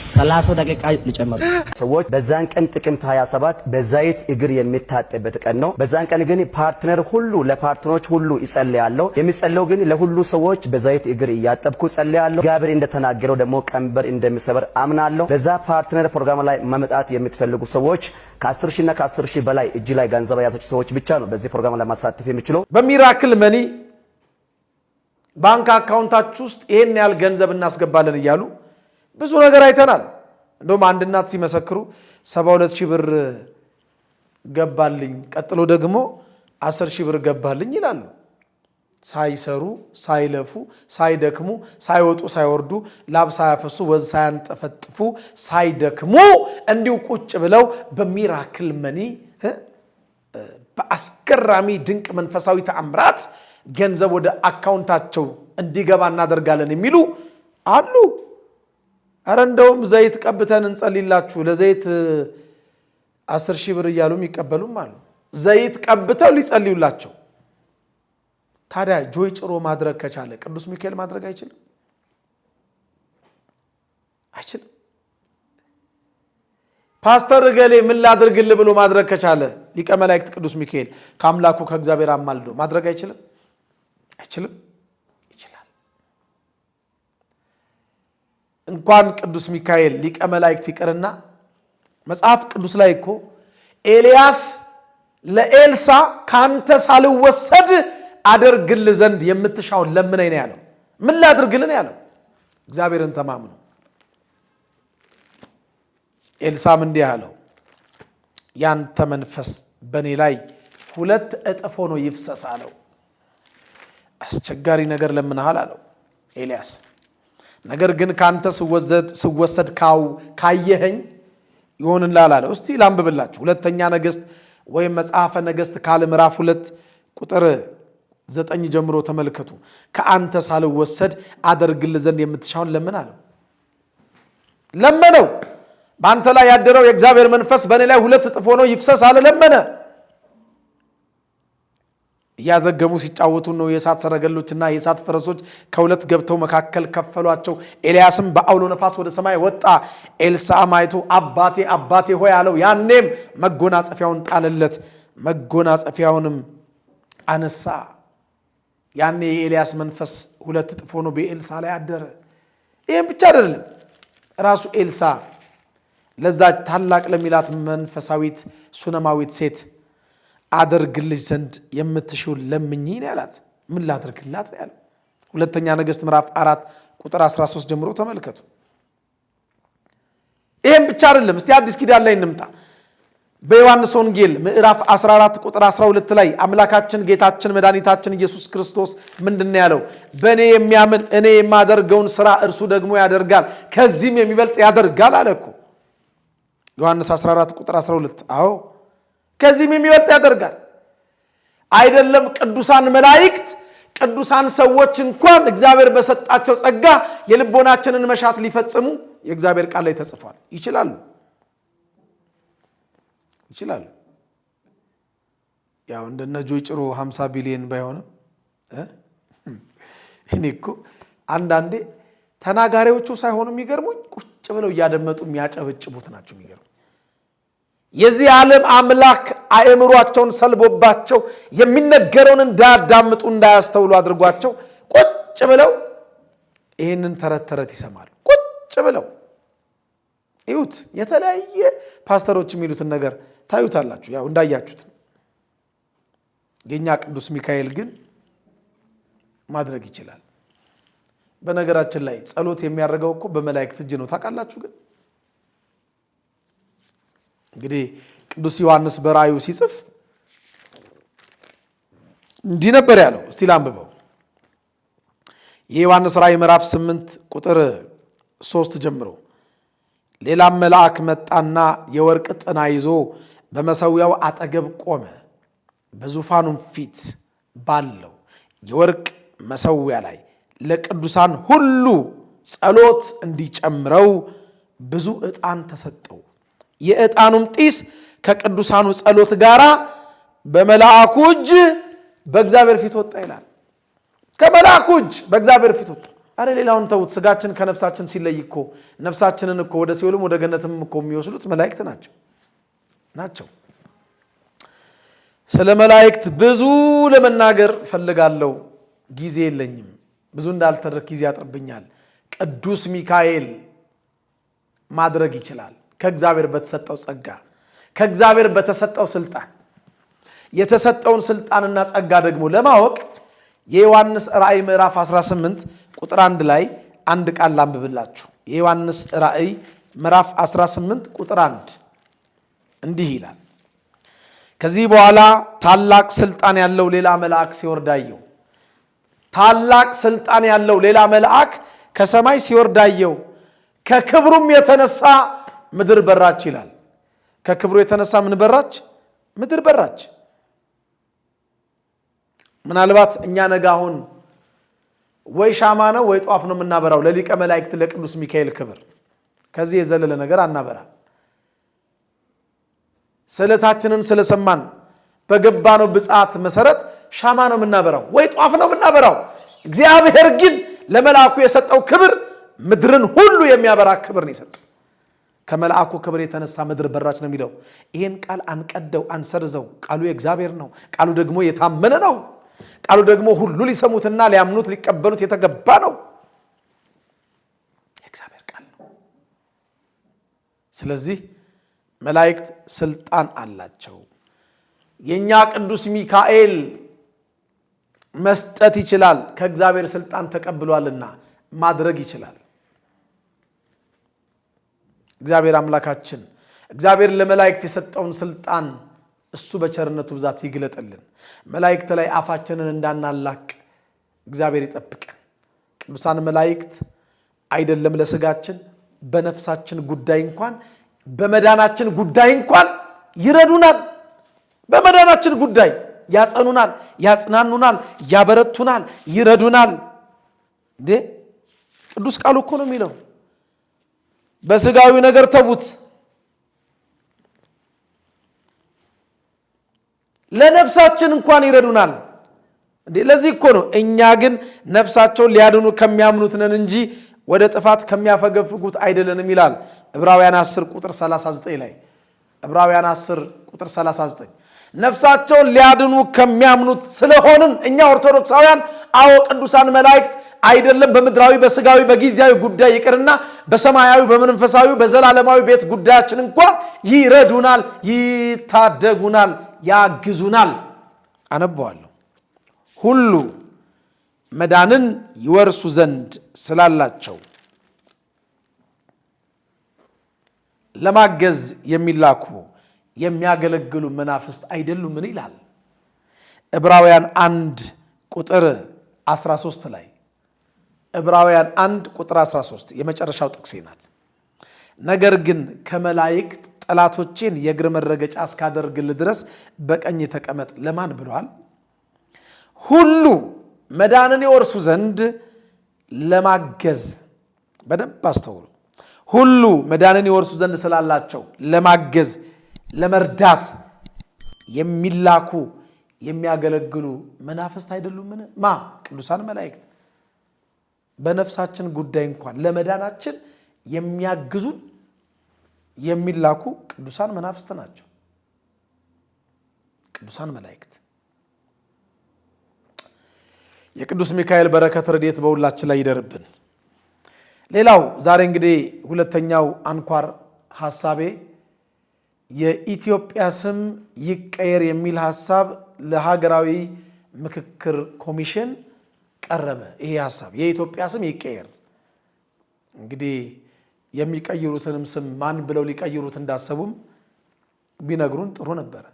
30 ደቂቃ ልጨምር። ሰዎች በዛን ቀን ጥቅምት 27 በዘይት እግር የሚታጠበት ቀን ነው። በዛን ቀን ግን ፓርትነር ሁሉ ለፓርትነሮች ሁሉ ይጸልያለሁ። የሚጸልየው ግን ለሁሉ ሰዎች በዘይት እግር እያጠብኩ ጸልያለሁ። እግዚአብሔር እንደተናገረው ደግሞ ቀንበር እንደሚሰበር አምናለሁ። በዛ ፓርትነር ፕሮግራም ላይ መምጣት የምትፈልጉ ሰዎች ከ10 ሺህ እና ከ10 ሺህ በላይ እጅ ላይ ገንዘብ ያላቸው ሰዎች ብቻ ነው በዚህ ፕሮግራም ላይ ማሳተፍ የሚችለው። በሚራክል መኒ ባንክ አካውንታችሁ ውስጥ ይሄን ያህል ገንዘብ እናስገባለን እያሉ ብዙ ነገር አይተናል። እንደውም አንድ እናት ሲመሰክሩ 72 ሺህ ብር ገባልኝ፣ ቀጥሎ ደግሞ 10 ሺህ ብር ገባልኝ ይላሉ። ሳይሰሩ ሳይለፉ ሳይደክሙ ሳይወጡ ሳይወርዱ ላብ ሳያፈሱ ወዝ ሳያንጠፈጥፉ ሳይደክሙ እንዲሁ ቁጭ ብለው በሚራክል መኒ በአስገራሚ ድንቅ መንፈሳዊ ተአምራት ገንዘብ ወደ አካውንታቸው እንዲገባ እናደርጋለን የሚሉ አሉ። አረ እንደውም ዘይት ቀብተን እንጸልይላችሁ ለዘይት 10 ሺህ ብር እያሉም ይቀበሉም አሉ። ዘይት ቀብተው ሊጸልዩላቸው። ታዲያ ጆይ ጭሮ ማድረግ ከቻለ ቅዱስ ሚካኤል ማድረግ አይችልም? አይችልም? ፓስተር ገሌ ምን ላድርግልህ ብሎ ማድረግ ከቻለ ሊቀ መላእክት ቅዱስ ሚካኤል ከአምላኩ ከእግዚአብሔር አማልዶ ማድረግ አይችልም? አይችልም? ይችላል። እንኳን ቅዱስ ሚካኤል ሊቀ መላእክት ይቅርና መጽሐፍ ቅዱስ ላይ እኮ ኤልያስ ለኤልሳ ካንተ ሳልወሰድ አደርግልህ ዘንድ የምትሻውን ለምነኝ ነው ያለው። ምን ላድርግልህ ነው ያለው? እግዚአብሔርን ተማምኖ ኤልሳም እንዲህ አለው፣ ያንተ መንፈስ በእኔ ላይ 2 እጥፍ ሆኖ ይፍሰስ አለው። አስቸጋሪ ነገር ለምንሃል አለው ኤልያስ። ነገር ግን ካንተ ስወሰድ ካየኸኝ ይሆንልሃል አለው። እስቲ ላንብብላችሁ። 2ኛ ነገሥት ወይም መጽሐፈ ነገሥት ካልዕ ምዕራፍ 2 ቁጥር 9 ጀምሮ ተመልከቱ። ከአንተ ሳልወሰድ አደርግልህ ዘንድ የምትሻውን ለምን አለው። ለመነው። በአንተ ላይ ያደረው የእግዚአብሔር መንፈስ በእኔ ላይ 2 እጥፍ ሆኖ ይፍሰስ አለ። ለመነ። እያዘገሙ ሲጫወቱ ነው የእሳት ሰረገሎችና የእሳት ፈረሶች ከሁለት ገብተው መካከል ከፈሏቸው። ኤልያስም በአውሎ ነፋስ ወደ ሰማይ ወጣ። ኤልሳዕም አይቶ አባቴ አባቴ ሆይ አለው። ያኔም መጎናጸፊያውን ጣለለት፣ መጎናጸፊያውንም አነሳ። ያኔ የኤልያስ መንፈስ 2 እጥፍ ሆኖ በኤልሳዕ ላይ አደረ። ይህም ብቻ አይደለም፣ ራሱ ኤልሳዕ ለዛች ታላቅ ለሚላት መንፈሳዊት ሱነማዊት ሴት አደርግልሽ ዘንድ የምትሽው ለምኚኝ ነው ያላት። ምን ላድርግላት ነው ያለው። ሁለተኛ ነገሥት ምዕራፍ 4 ቁጥር 13 ጀምሮ ተመልከቱ። ይህም ብቻ አይደለም፣ እስቲ አዲስ ኪዳን ላይ እንምጣ። በዮሐንስ ወንጌል ምዕራፍ 14 ቁጥር 12 ላይ አምላካችን ጌታችን መድኃኒታችን ኢየሱስ ክርስቶስ ምንድነው ያለው? በእኔ የሚያምን እኔ የማደርገውን ሥራ እርሱ ደግሞ ያደርጋል፣ ከዚህም የሚበልጥ ያደርጋል አለ እኮ። ዮሐንስ 14 ቁጥር 12። አዎ ከዚህም የሚበልጥ ያደርጋል። አይደለም ቅዱሳን መላእክት፣ ቅዱሳን ሰዎች እንኳን እግዚአብሔር በሰጣቸው ጸጋ የልቦናችንን መሻት ሊፈጽሙ የእግዚአብሔር ቃል ላይ ተጽፏል። ይችላሉ። ያው እንደነ ጆይ ጭሮ 50 ቢሊዮን ባይሆንም እኔ እኮ አንዳንዴ ተናጋሪዎቹ ሳይሆኑ የሚገርሙኝ ቁጭ ብለው እያደመጡ የሚያጨበጭቡት ናቸው የሚገርሙኝ። የዚህ ዓለም አምላክ አእምሯቸውን ሰልቦባቸው የሚነገረውን እንዳያዳምጡ እንዳያስተውሉ አድርጓቸው ቁጭ ብለው ይህንን ተረት ተረት ይሰማሉ። ቁጭ ብለው ይሁት የተለያየ ፓስተሮች የሚሉትን ነገር ታዩታላችሁ። ያው እንዳያችሁት የኛ ቅዱስ ሚካኤል ግን ማድረግ ይችላል። በነገራችን ላይ ጸሎት የሚያደርገው እኮ በመላእክት እጅ ነው። ታውቃላችሁ? ግን እንግዲህ ቅዱስ ዮሐንስ በራእዩ ሲጽፍ እንዲህ ነበር ያለው። እስቲ ላንብበው። የዮሐንስ ራእይ ምዕራፍ 8 ቁጥር 3 ጀምሮ ሌላም መልአክ መጣና የወርቅ ጥና ይዞ በመሠዊያው አጠገብ ቆመ። በዙፋኑም ፊት ባለው የወርቅ መሠዊያ ላይ ለቅዱሳን ሁሉ ጸሎት እንዲጨምረው ብዙ ዕጣን ተሰጠው። የዕጣኑም ጢስ ከቅዱሳኑ ጸሎት ጋር በመልአኩ እጅ በእግዚአብሔር ፊት ወጣ ይላል። ከመልአኩ እጅ በእግዚአብሔር ፊት ወጣ። አረ ሌላውን ተውት። ስጋችን ከነፍሳችን ሲለይ እኮ ነፍሳችንን እኮ ወደ ሲኦልም ወደ ገነትም እኮ የሚወስዱት መላእክት ናቸው። ስለ መላእክት ብዙ ለመናገር ፈልጋለሁ፣ ጊዜ የለኝም። ብዙ እንዳልተረክ ጊዜ ያጥርብኛል። ቅዱስ ሚካኤል ማድረግ ይችላል። ከእግዚአብሔር በተሰጠው ጸጋ፣ ከእግዚአብሔር በተሰጠው ስልጣን። የተሰጠውን ስልጣንና ጸጋ ደግሞ ለማወቅ የዮሐንስ ራእይ ምዕራፍ 18 ቁጥር 1 ላይ አንድ ቃል ላንብብላችሁ። የዮሐንስ ራእይ ምዕራፍ 18 ቁጥር 1 እንዲህ ይላል። ከዚህ በኋላ ታላቅ ስልጣን ያለው ሌላ መልአክ ሲወርድ አየሁ። ታላቅ ስልጣን ያለው ሌላ መልአክ ከሰማይ ሲወርድ አየሁ። ከክብሩም የተነሳ ምድር በራች ይላል። ከክብሩ የተነሳ ምን በራች? ምድር በራች። ምናልባት እኛ ነገ አሁን ወይ ሻማ ነው ወይ ጧፍ ነው የምናበራው ለሊቀ መላእክት ለቅዱስ ሚካኤል ክብር። ከዚህ የዘለለ ነገር አናበራም። ስለታችንን ስለሰማን በገባነው ብጻት መሰረት ሻማ ነው የምናበራው ወይ ጧፍ ነው የምናበራው። እግዚአብሔር ግን ለመልአኩ የሰጠው ክብር ምድርን ሁሉ የሚያበራ ክብር ነው የሰጠው። ከመልአኩ ክብር የተነሳ ምድር በራች ነው የሚለው። ይህን ቃል አንቀደው አንሰርዘው። ቃሉ የእግዚአብሔር ነው። ቃሉ ደግሞ የታመነ ነው። ቃሉ ደግሞ ሁሉ ሊሰሙትና ሊያምኑት ሊቀበሉት የተገባ ነው። የእግዚአብሔር ቃል ነው። ስለዚህ መላእክት ስልጣን አላቸው። የኛ ቅዱስ ሚካኤል መስጠት ይችላል። ከእግዚአብሔር ስልጣን ተቀብሏልና ማድረግ ይችላል። እግዚአብሔር አምላካችን እግዚአብሔር ለመላእክት የሰጠውን ስልጣን እሱ በቸርነቱ ብዛት ይግለጥልን። መላእክት ላይ አፋችንን እንዳናላቅ እግዚአብሔር ይጠብቀን። ቅዱሳን መላእክት አይደለም ለስጋችን በነፍሳችን ጉዳይ እንኳን በመዳናችን ጉዳይ እንኳን ይረዱናል። በመዳናችን ጉዳይ ያጸኑናል፣ ያጽናኑናል፣ ያበረቱናል፣ ይረዱናል። እንዴ ቅዱስ ቃሉ እኮ ነው የሚለው በስጋዊ ነገር ተዉት፣ ለነፍሳችን እንኳን ይረዱናል። እንዴ ለዚህ እኮ ነው እኛ ግን ነፍሳቸውን ሊያድኑ ከሚያምኑት ነን እንጂ ወደ ጥፋት ከሚያፈገፍጉት አይደለንም ይላል ዕብራውያን 10 ቁጥር 39 ላይ። ዕብራውያን 10 ቁጥር 39 ነፍሳቸውን ሊያድኑ ከሚያምኑት ስለሆንን እኛ ኦርቶዶክሳውያን አዎ ቅዱሳን መላእክት አይደለም በምድራዊ በስጋዊ በጊዜያዊ ጉዳይ ይቅርና በሰማያዊ በመንፈሳዊ በዘላለማዊ ቤት ጉዳያችን እንኳን ይረዱናል፣ ይታደጉናል፣ ያግዙናል። አነበዋለሁ። ሁሉ መዳንን ይወርሱ ዘንድ ስላላቸው ለማገዝ የሚላኩ የሚያገለግሉ መናፍስት አይደሉምን ይላል ዕብራውያን 1 ቁጥር 13 ላይ። ዕብራውያን 1 ቁጥር 13 የመጨረሻው ጥቅሴ ናት። ነገር ግን ከመላእክት ጠላቶቼን የእግር መረገጫ እስካደርግልህ ድረስ በቀኝ ተቀመጥ ለማን ብለዋል? ሁሉ መዳንን ይወርሱ ዘንድ ለማገዝ። በደንብ አስተውሉ። ሁሉ መዳንን ይወርሱ ዘንድ ስላላቸው ለማገዝ ለመርዳት የሚላኩ የሚያገለግሉ መናፍስት አይደሉምን? ማ ቅዱሳን መላእክት በነፍሳችን ጉዳይ እንኳን ለመዳናችን የሚያግዙን የሚላኩ ቅዱሳን መናፍስት ናቸው። ቅዱሳን መላእክት። የቅዱስ ሚካኤል በረከት ረድኤት በሁላችን ላይ ይደርብን። ሌላው ዛሬ እንግዲህ ሁለተኛው አንኳር ሐሳቤ የኢትዮጵያ ስም ይቀየር የሚል ሐሳብ ለሀገራዊ ምክክር ኮሚሽን ቀረበ። ይሄ ሐሳብ የኢትዮጵያ ስም ይቀየር። እንግዲህ የሚቀይሩትንም ስም ማን ብለው ሊቀይሩት እንዳሰቡም ቢነግሩን ጥሩ ነበር።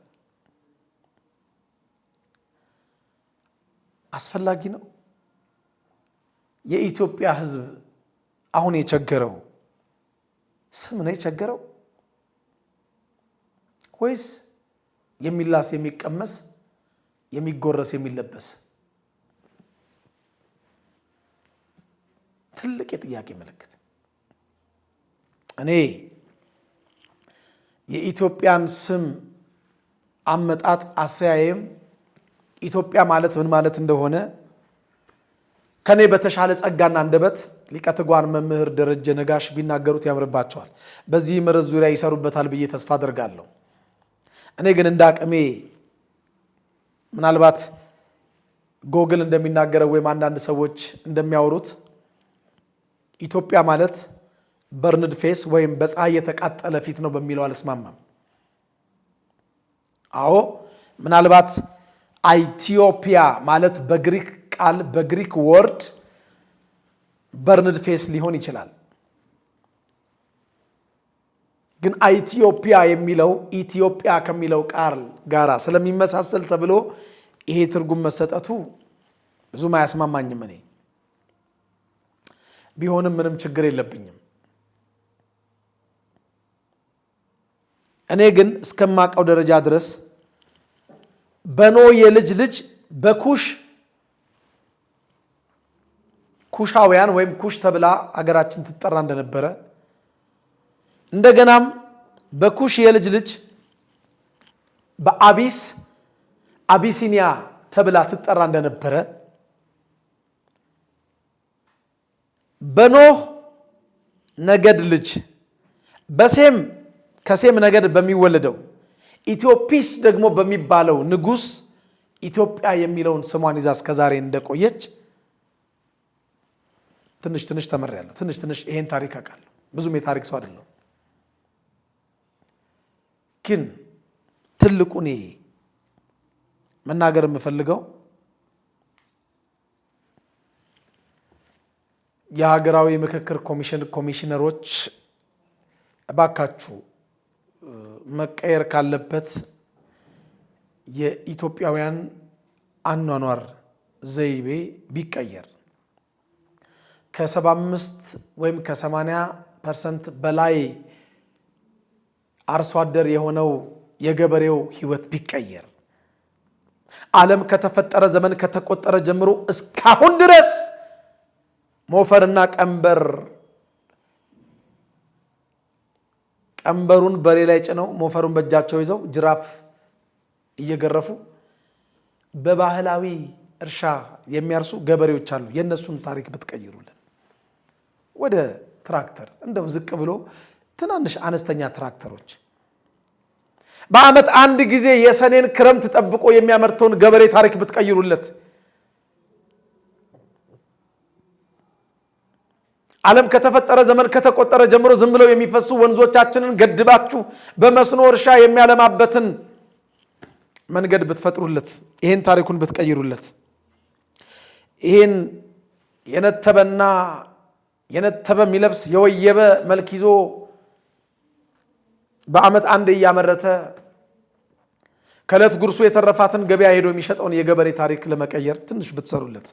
አስፈላጊ ነው። የኢትዮጵያ ሕዝብ አሁን የቸገረው ስም ነው የቸገረው ወይስ የሚላስ የሚቀመስ የሚጎረስ የሚለበስ? ትልቅ የጥያቄ ምልክት። እኔ የኢትዮጵያን ስም አመጣጥ አሰያየም ኢትዮጵያ ማለት ምን ማለት እንደሆነ ከኔ በተሻለ ጸጋና አንደበት ሊቀ ትጉሃን መምህር ደረጀ ነጋሽ ቢናገሩት ያምርባቸዋል። በዚህ ምርዝ ዙሪያ ይሰሩበታል ብዬ ተስፋ አደርጋለሁ። እኔ ግን እንዳቅሜ ምናልባት ጎግል እንደሚናገረው ወይም አንዳንድ ሰዎች እንደሚያወሩት ኢትዮጵያ ማለት በርንድ ፌስ ወይም በፀሐይ የተቃጠለ ፊት ነው በሚለው አልስማማም። አዎ ምናልባት ኢትዮጵያ ማለት በግሪክ ቃል በግሪክ ወርድ በርንድ ፌስ ሊሆን ይችላል። ግን ኢትዮጵያ የሚለው ኢትዮጵያ ከሚለው ቃል ጋራ ስለሚመሳሰል ተብሎ ይሄ ትርጉም መሰጠቱ ብዙም አያስማማኝም። እኔ ቢሆንም ምንም ችግር የለብኝም። እኔ ግን እስከማውቀው ደረጃ ድረስ በኖህ የልጅ ልጅ በኩሽ ኩሻውያን ወይም ኩሽ ተብላ አገራችን ትጠራ እንደነበረ እንደገናም በኩሽ የልጅ ልጅ አቢሲኒያ ተብላ ትጠራ እንደነበረ በኖህ ነገድ ልጅ ከሴም ነገድ በሚወለደው ኢትዮጲስ ደግሞ በሚባለው ንጉስ ኢትዮጵያ የሚለውን ስሟን ይዛ እስከዛሬ እንደቆየች ትንሽ ተመሪያለሁ። ትንሽ ይሄን ታሪክ አውቃለሁ። ብዙም የታሪክ ሰው አይደለም። ግን ትልቁ እኔ መናገር የምፈልገው የሀገራዊ ምክክር ኮሚሽን ኮሚሽነሮች እባካችሁ መቀየር ካለበት የኢትዮጵያውያን አኗኗር ዘይቤ ቢቀየር ከ75 ወይም ከ80% በላይ አርሶ አደር የሆነው የገበሬው ህይወት ቢቀየር ዓለም ከተፈጠረ ዘመን ከተቆጠረ ጀምሮ እስካሁን ድረስ ሞፈርና ቀንበሩን በሬ ላይ ጭነው ሞፈሩን በእጃቸው ይዘው ጅራፍ እየገረፉ በባህላዊ እርሻ የሚያርሱ ገበሬዎች አሉ። የነሱን ታሪክ ብትቀይሩልን ወደ ትራክተር እንደው ዝቅ ብሎ ትናንሽ አነስተኛ ትራክተሮች በአመት አንድ ጊዜ የሰኔን ክረምት ተጠብቆ የሚያመርተውን ገበሬ ታሪክ ብትቀይሩለት ዓለም ከተፈጠረ ዘመን ከተቆጠረ ጀምሮ ዝም ብለው የሚፈሱ ወንዞቻችንን ገድባችሁ በመስኖ እርሻ የሚያለማበትን መንገድ ብትፈጥሩለት ይሄን ታሪኩን ብትቀይሩለት ይሄን የነተበ የሚለብስ የወየበ መልክ ይዞ በአመት አንድ ያመረተ ከለት ጉርሱ የተረፋትን ገበያ ሄዶ የሚሸጠውን የገበሬ ታሪክ ለመቀየር ትንሽ ብትሰሩለት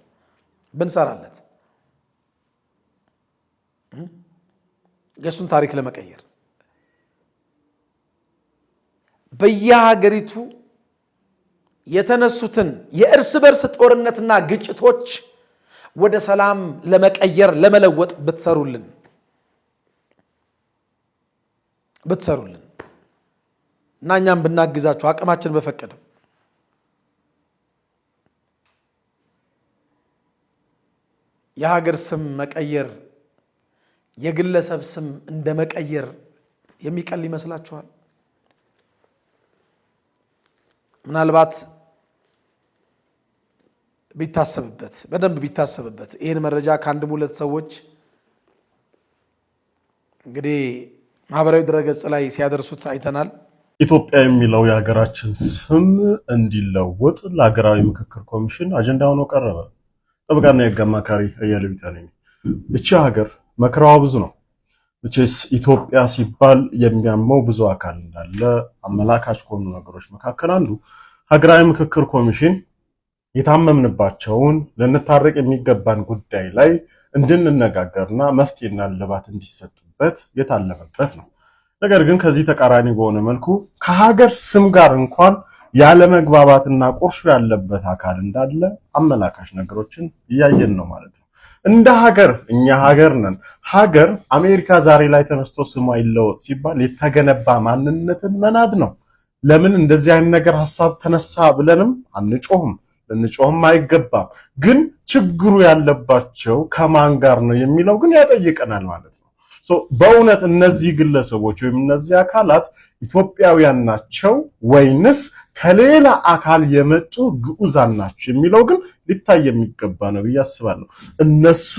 ብንሰራለት የሱን ታሪክ ለመቀየር በየሀገሪቱ የተነሱትን የእርስ በርስ ጦርነትና ግጭቶች ወደ ሰላም ለመቀየር ለመለወጥ ብትሰሩልን እና እኛም ብናግዛችሁ አቅማችን በፈቀደው የሀገር ስም መቀየር የግለሰብ ስም እንደ መቀየር የሚቀል ይመስላችኋል? ምናልባት ቢታሰብበት በደንብ ቢታሰብበት ይሄን መረጃ ከአንድም ሁለት ሰዎች እንግዲህ ማህበራዊ ድረገጽ ላይ ሲያደርሱት አይተናል። ኢትዮጵያ የሚለው የሀገራችን ስም እንዲለወጥ ለሀገራዊ ምክክር ኮሚሽን አጀንዳ ሆኖ ቀረበ። ጠበቃና የህግ አማካሪ አያሌው ቢታነኝ እቺ ሀገር መከራዋ ብዙ ነው። መቼስ ኢትዮጵያ ሲባል የሚያመው ብዙ አካል እንዳለ አመላካች ከሆኑ ነገሮች መካከል አንዱ ሀገራዊ ምክክር ኮሚሽን የታመምንባቸውን ልንታረቅ የሚገባን ጉዳይ ላይ እንድንነጋገርና መፍትሄና እልባት እንዲሰጥበት የታለመበት ነው። ነገር ግን ከዚህ ተቃራኒ በሆነ መልኩ ከሀገር ስም ጋር እንኳን ያለ መግባባትና ቁርሾ ያለበት አካል እንዳለ አመላካች ነገሮችን እያየን ነው ማለት ነው። እንደ ሀገር እኛ ሀገር ነን። ሀገር አሜሪካ ዛሬ ላይ ተነስቶ ስሟ ይለወጥ ሲባል የተገነባ ማንነትን መናድ ነው። ለምን እንደዚህ አይነት ነገር ሐሳብ ተነሳ ብለንም አንጮህም፣ ልንጮህም አይገባም። ግን ችግሩ ያለባቸው ከማን ጋር ነው የሚለው ግን ያጠይቀናል ማለት ነው። በእውነት እነዚህ ግለሰቦች ወይም እነዚህ አካላት ኢትዮጵያውያን ናቸው ወይንስ ከሌላ አካል የመጡ ግዑዛን ናቸው የሚለው ግን ሊታይ የሚገባ ነው ብዬ አስባለሁ። እነሱ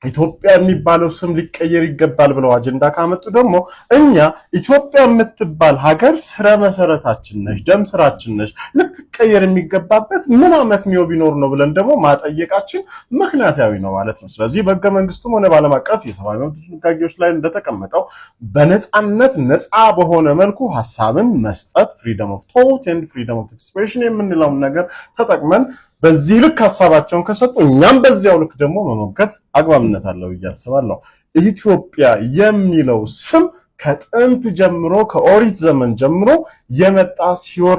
ኢትዮጵያ የሚባለው ስም ሊቀየር ይገባል ብለው አጀንዳ ካመጡ ደግሞ እኛ ኢትዮጵያ የምትባል ሀገር ስረ መሰረታችን ነች፣ ደም ስራችን ነች፣ ልትቀየር የሚገባበት ምን አመክንዮ ቢኖር ነው ብለን ደግሞ ማጠየቃችን ምክንያታዊ ነው ማለት ነው። ስለዚህ በሕገ መንግስቱም ሆነ በዓለም አቀፍ የሰብአዊ መብት ድንጋጌዎች ላይ እንደተቀመጠው በነፃነት ነፃ በሆነ መልኩ ሐሳብን መስጠት ፍሪደም ኦፍ ቶት ኤንድ ፍሪደም ኦፍ ኤክስፕሬሽን የምንለውን ነገር ተጠቅመን በዚህ ልክ ሐሳባቸውን ከሰጡ እኛም በዚያው ልክ ደግሞ መሞገት አግባብነት አለው እያስባለሁ። ኢትዮጵያ የሚለው ስም ከጥንት ጀምሮ ከኦሪት ዘመን ጀምሮ የመጣ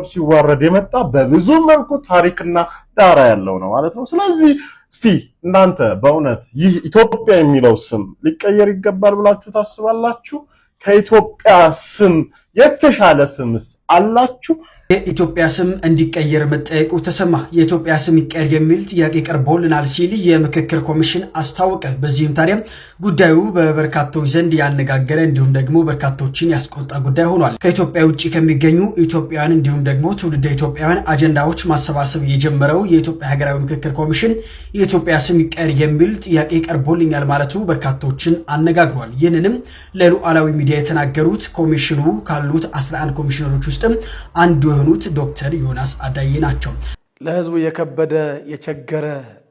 ሲዋረድ የመጣ በብዙ መልኩ ታሪክና ዳራ ያለው ነው ማለት ነው። ስለዚህ እስቲ እናንተ በእውነት ይህ ኢትዮጵያ የሚለው ስም ሊቀየር ይገባል ብላችሁ ታስባላችሁ? ከኢትዮጵያ ስም የተሻለ ስምስ አላችሁ? የኢትዮጵያ ስም እንዲቀየር መጠየቁ ተሰማ። የኢትዮጵያ ስም ይቀየር የሚል ጥያቄ ቀርቦልናል ሲል የምክክር ኮሚሽን አስታወቀ። በዚህም ታዲያ ጉዳዩ በበርካቶች ዘንድ ያነጋገረ እንዲሁም ደግሞ በርካቶችን ያስቆጣ ጉዳይ ሆኗል። ከኢትዮጵያ ውጭ ከሚገኙ ኢትዮጵያውያን እንዲሁም ደግሞ ትውልደ ኢትዮጵያውያን አጀንዳዎች ማሰባሰብ የጀመረው የኢትዮጵያ ሀገራዊ ምክክር ኮሚሽን የኢትዮጵያ ስም ይቀየር የሚል ጥያቄ ቀርቦልኛል ማለቱ በርካቶችን አነጋግሯል። ይህንንም ለሉዓላዊ ሚዲያ የተናገሩት ኮሚሽኑ ካሉት 11 ኮሚሽነሮች ውስጥም አንዱ የሆኑት ዶክተር ዮናስ አዳዬ ናቸው። ለህዝቡ የከበደ የቸገረ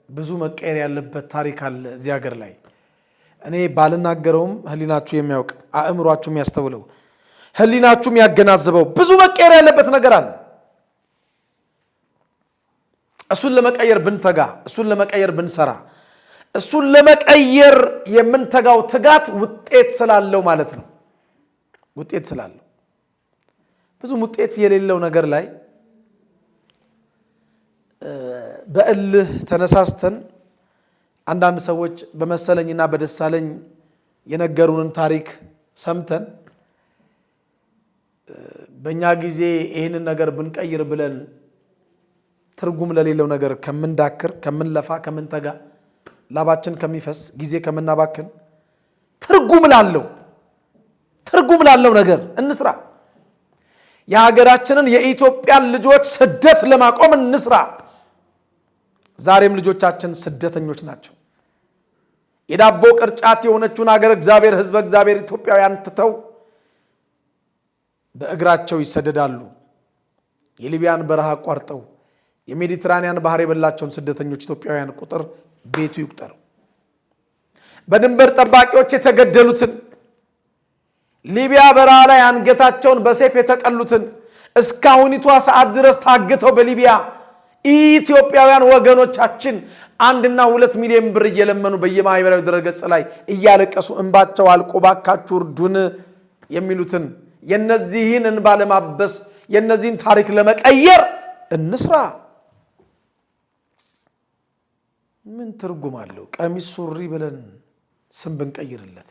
ብዙ መቀየር ያለበት ታሪክ አለ እዚህ ሀገር ላይ። እኔ ባልናገረውም ህሊናችሁ የሚያውቅ አእምሯችሁ የሚያስተውለው ህሊናችሁ የሚያገናዝበው ብዙ መቀየር ያለበት ነገር አለ። እሱን ለመቀየር ብንተጋ፣ እሱን ለመቀየር ብንሰራ፣ እሱን ለመቀየር የምንተጋው ትጋት ውጤት ስላለው ማለት ነው። ውጤት ስላለው ብዙ ውጤት የሌለው ነገር ላይ በእልህ ተነሳስተን አንዳንድ ሰዎች በመሰለኝና በደሳለኝ የነገሩንን ታሪክ ሰምተን በእኛ ጊዜ ይህንን ነገር ብንቀይር ብለን ትርጉም ለሌለው ነገር ከምንዳክር ከምንለፋ ከምንተጋ ላባችን ከሚፈስ ጊዜ ከምናባክን ትርጉም ላለው ነገር እንስራ። የሀገራችንን የኢትዮጵያን ልጆች ስደት ለማቆም እንስራ። ዛሬም ልጆቻችን ስደተኞች ናቸው። የዳቦ ቅርጫት የሆነችውን ሀገር እግዚአብሔር ሕዝበ እግዚአብሔር ኢትዮጵያውያን ትተው በእግራቸው ይሰደዳሉ። የሊቢያን በረሃ አቋርጠው የሜዲትራኒያን ባህር የበላቸውን ስደተኞች ኢትዮጵያውያን ቁጥር ቤቱ ይቁጠር። በድንበር ጠባቂዎች የተገደሉትን ሊቢያ በረሃ ላይ አንገታቸውን በሰይፍ የተቀሉትን እስካሁኒቷ ሰዓት ድረስ ታግተው በሊቢያ ኢትዮጵያውያን ወገኖቻችን 1.2 ሚሊዮን ብር እየለመኑ በየማህበራዊ ድረገጽ ላይ እያለቀሱ እንባቸው አልቆ ባካችሁ እርዱን የሚሉትን የነዚህን እንባ ለማበስ የነዚህን ታሪክ ለመቀየር እንስራ። ምን ትርጉም አለው? ቀሚስ ሱሪ ብለን ስም ብንቀይርለት፣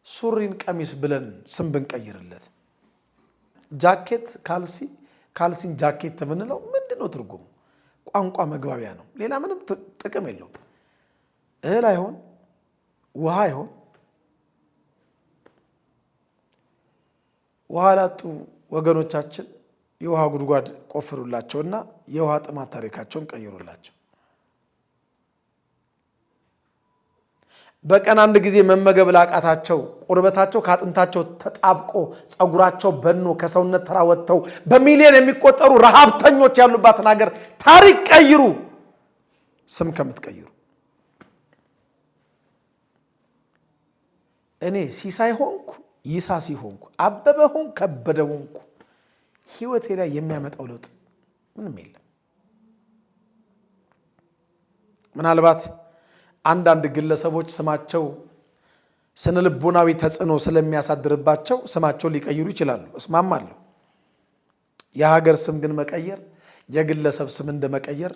ሱሪን ቀሚስ ብለን ስም ብንቀይርለት፣ ጃኬት ካልሲን ጃኬት ብንለው ምንድነው ትርጉሙ? ቋንቋ መግባቢያ ነው። ሌላ ምንም ጥቅም የለውም። እህል አይሆን ውሃ አይሆን። ውሃ ላጡ ወገኖቻችን የውሃ ጉድጓድ ቆፍሩላቸውና የውሃ ጥማት ታሪካቸውን ቀይሩላቸው። በቀን አንድ ጊዜ መመገብ ላቃታቸው ቁርበታቸው ካጥንታቸው ተጣብቆ ጸጉራቸው በኖ ከሰውነት ተራ ወጥተው በሚሊዮን የሚቆጠሩ ረሃብተኞች ያሉባትን ሀገር ታሪክ ቀይሩ፣ ስም ከምትቀይሩ። እኔ ሲሳይ ሆንኩ ይሳሲ ሆንኩ አበበ ሆንኩ ከበደ ሆንኩ ህይወቴ ላይ የሚያመጣው ለውጥ ምንም የለም። ምናልባት አንዳንድ ግለሰቦች ስማቸው ስነልቦናዊ ተጽዕኖ ስለሚያሳድርባቸው ስማቸው ሊቀይሩ ይችላሉ። እስማማለሁ። የሀገር ስም ግን መቀየር የግለሰብ ስም እንደመቀየር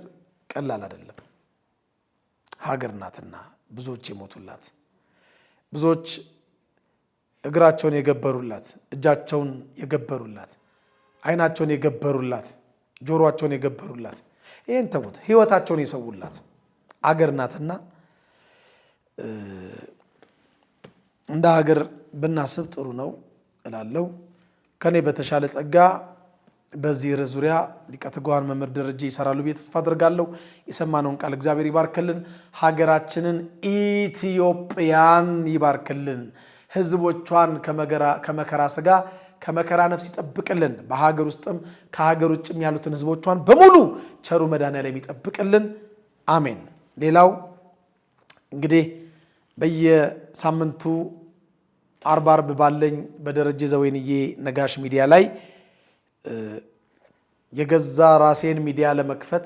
ቀላል አይደለም። ሀገር ናትና ብዙዎች የሞቱላት፣ ብዙዎች እግራቸውን የገበሩላት፣ እጃቸውን የገበሩላት፣ አይናቸውን የገበሩላት፣ ጆሮአቸውን የገበሩላት፣ ይሄን ተውት፣ ህይወታቸውን የሰውላት አገር ናትና እንደ ሀገር ብናስብ ጥሩ ነው እላለሁ። ከኔ በተሻለ ጸጋ በዚህ ርዕስ ዙሪያ ሊቀ ትጉሃን መምህር ደረጀ ይሰራሉ ብዬ ተስፋ አደርጋለሁ። የሰማነውን ቃል እግዚአብሔር ይባርክልን፣ ሀገራችንን ኢትዮጵያን ይባርክልን፣ ህዝቦቿን ከመከራ ስጋ ከመከራ ነፍስ ይጠብቅልን፣ በሀገር ውስጥም ከሀገር ውጭም ያሉትን ህዝቦቿን በሙሉ ቸሩ መድኃኔዓለም ይጠብቅልን። አሜን። ሌላው እንግዲህ በየሳምንቱ አርብ ባለኝ በደረጀ ዘወይንዬ ነጋሽ ሚዲያ ላይ የገዛ ራሴን ሚዲያ ለመክፈት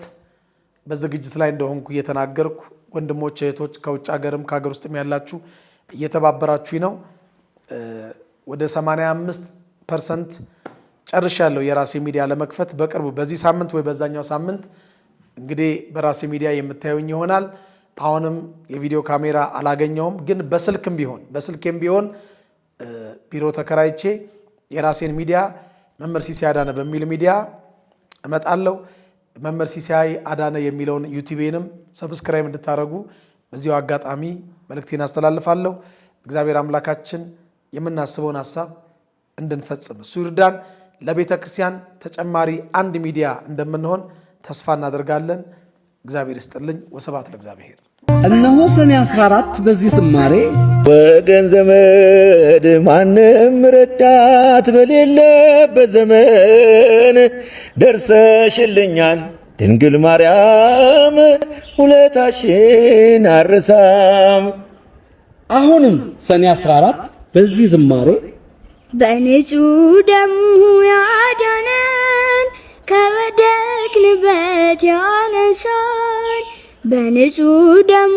በዝግጅት ላይ እንደሆንኩ እየተናገርኩ ወንድሞች እህቶች ከውጭ ሀገርም ከሀገር ውስጥም ያላችሁ እየተባበራችሁኝ ነው። ወደ 85% ጨርሻለሁ የራሴ ሚዲያ ለመክፈት። በቅርቡ በዚህ ሳምንት ወይ በዛኛው ሳምንት እንግዲህ በራሴ ሚዲያ የምታዩኝ ይሆናል። አሁንም የቪዲዮ ካሜራ አላገኘውም፣ ግን በስልክም ቢሆን ቢሮ ተከራይቼ የራሴን ሚዲያ መምህር ሲሳይ አዳነ በሚል ሚዲያ እመጣለሁ። መምህር ሲሳይ አዳነ የሚለውን ዩቲዩብንም ሰብስክራይብ እንድታደርጉ በዚሁ አጋጣሚ መልእክቴን አስተላልፋለሁ። እግዚአብሔር አምላካችን የምናስበውን ሐሳብ እንድንፈጽም እሱ ይርዳን። ለቤተ ክርስቲያን ተጨማሪ አንድ ሚዲያ እንደምንሆን ተስፋ እናደርጋለን። እግዚአብሔር ይስጥልኝ። ወስብሐት ለእግዚአብሔር። እነሆ ሰኔ 14 በዚህ ዝማሬ ወገን ዘመድ ማንም ረዳት በሌለበት ዘመን ደርሰሽልኛል ድንግል ማርያም ውለታሽን አርሳም። አሁንም ሰኔ 14 በዚህ ዝማሬ በንጹህ ደሙ ያዳነን ከወደቅንበት ያነሳን፣ በንጹህ ደሙ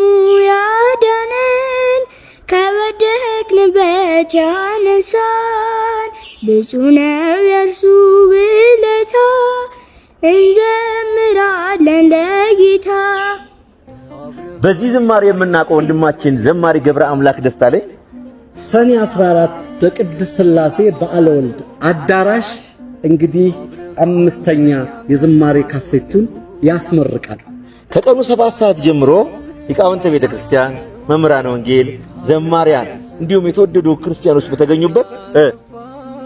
ያዳነን ከወደቅንበት ከጭንቀት ያነሳን ብዙ ነው የእርሱ ውለታ እንዘምራለን ለጌታ። በዚህ ዝማሬ የምናውቀው ወንድማችን ዘማሪ ገብረ አምላክ ደሳለኝ ሰኔ 14 በቅድስት ሥላሴ በዓለ ወልድ አዳራሽ እንግዲህ 5ኛ የዝማሬ ካሴቱን ያስመርቃል። ከቀኑ 7 ሰዓት ጀምሮ ሊቃውንተ ቤተክርስቲያን፣ መምህራነ ወንጌል፣ ዘማሪያን እንዲሁም የተወደዱ ክርስቲያኖች በተገኙበት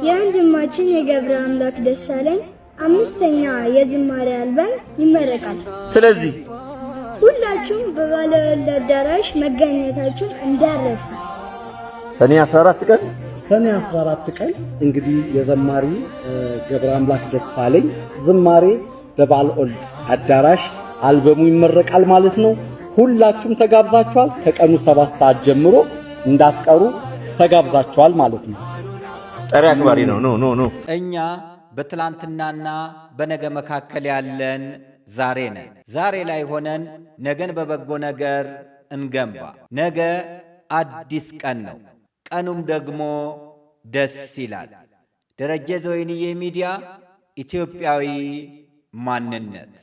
የወንድማችን የገብረ አምላክ ደሳለኝ 5ኛ የዝማሬ አልበም ይመረቃል። ስለዚህ ሁላችሁም በባለ ወልድ አዳራሽ መገኘታችሁን እንዳትረሱ። ሰኔ 14 ቀን እንግዲህ የዘማሪ ገብረ አምላክ ደሳለኝ ዝማሬ በባለ ወልድ አዳራሽ አልበሙ ይመረቃል ማለት ነው። ሁላችሁም ተጋብዛችኋል። ከቀኑ 7 ሰዓት ጀምሮ እንዳትቀሩ ተጋብዛችኋል ማለት ነው። ጠሪ አክባሪ ነው። ኖ እኛ በትላንትናና በነገ መካከል ያለን ዛሬ ነን። ዛሬ ላይ ሆነን ነገን በበጎ ነገር እንገንባ። ነገ አዲስ ቀን ነው። ቀኑም ደግሞ ደስ ይላል። ደረጀ ዘወይንዬ ሚዲያ ኢትዮጵያዊ ማንነት